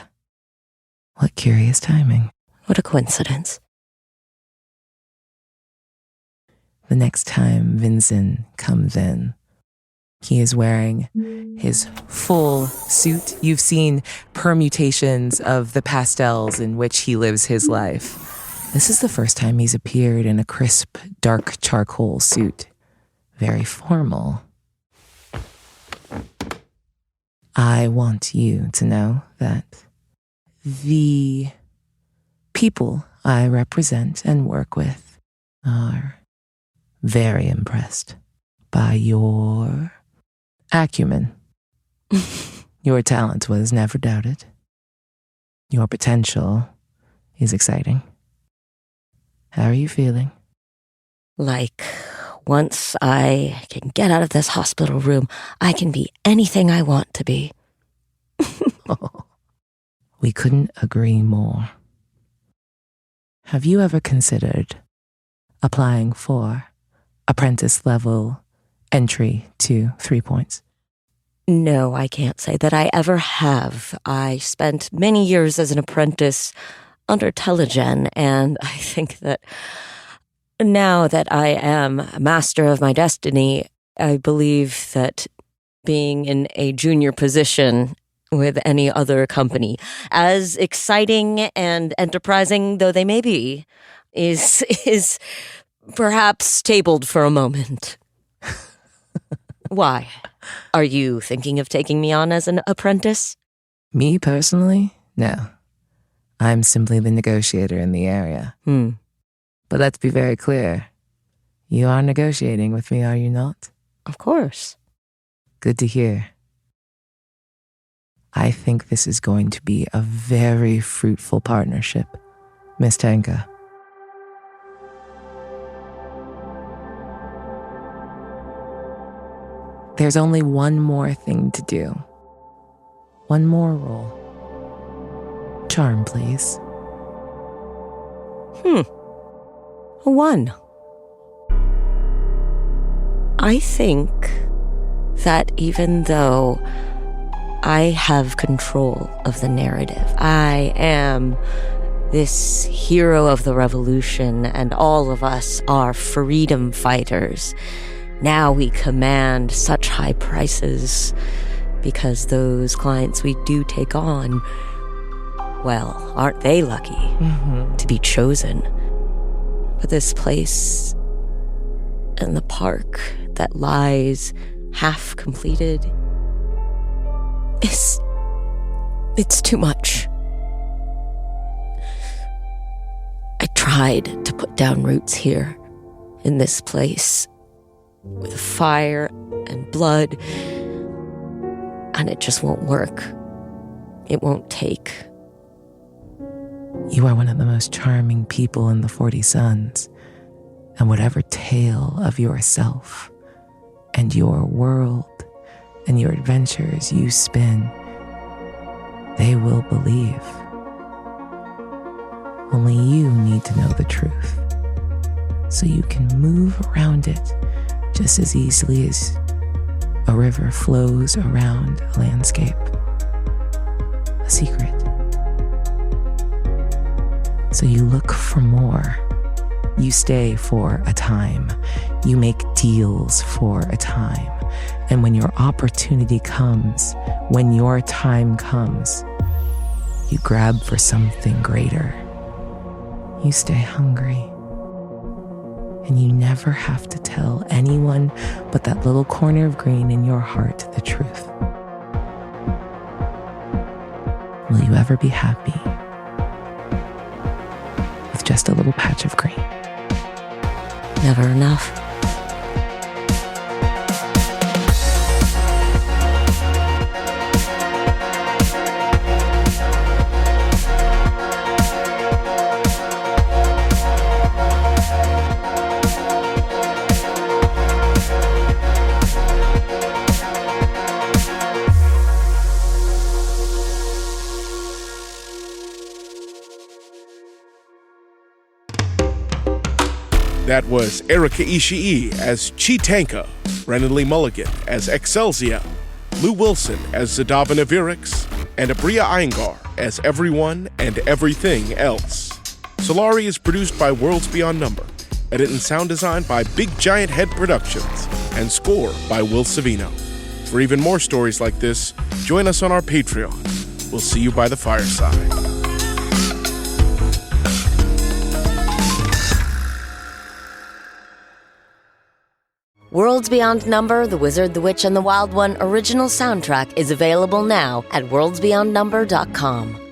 What curious timing. What a coincidence. The next time Vincent comes in, he is wearing his full suit. You've seen permutations of the pastels in which he lives his life. This is the first time he's appeared in a crisp, dark charcoal suit. Very formal. I want you to know that the people I represent and work with are very impressed by your acumen. Your talent was never doubted. Your potential is exciting. How are you feeling? Like, once I can get out of this hospital room, I can be anything I want to be. We couldn't agree more. Have you ever considered applying for apprentice level entry to 3 points? No, I can't say that I ever have. I spent many years as an apprentice under Telegen, and I think that now that I am a master of my destiny, I believe that being in a junior position with any other company, as exciting and enterprising though they may be, is perhaps tabled for a moment. Why? Are you thinking of taking me on as an apprentice? Me personally? No. I'm simply the negotiator in the area. But let's be very clear. You are negotiating with me, are you not? Of course. Good to hear. I think this is going to be a very fruitful partnership, Miss Tanka. There's only one more thing to do. One more roll. Charm, please. A 1. I think that even though I have control of the narrative, I am this hero of the revolution, and all of us are freedom fighters. Now we command such high prices because those clients we do take on, well, aren't they lucky to be chosen? But this place and the park that lies half completed, it's too much. I tried to put down roots here in this place with fire and blood, and it just won't work. It won't take. You are one of the most charming people in the 40 Suns, and whatever tale of yourself and your world and your adventures you spin, they will believe. Only you need to know the truth, so you can move around it just as easily as a river flows around a landscape. A secret. So you look for more. You stay for a time. You make deals for a time. And when your opportunity comes, when your time comes, you grab for something greater. You stay hungry. And you never have to tell anyone but that little corner of green in your heart the truth. Will you ever be happy with just a little patch of green? Never enough. That was Erika Ishii as Chitanka, Brennan Lee Mulligan as Excelsia, Lou Wilson as Zadavana Virix, and Abria Iyengar as Everyone and Everything Else. Solari is produced by Worlds Beyond Number, edit and sound design by Big Giant Head Productions, and score by Will Savino. For even more stories like this, join us on our Patreon. We'll see you by the fireside. Worlds Beyond Number, The Wizard, the Witch, and the Wild One original soundtrack is available now at worldsbeyondnumber.com.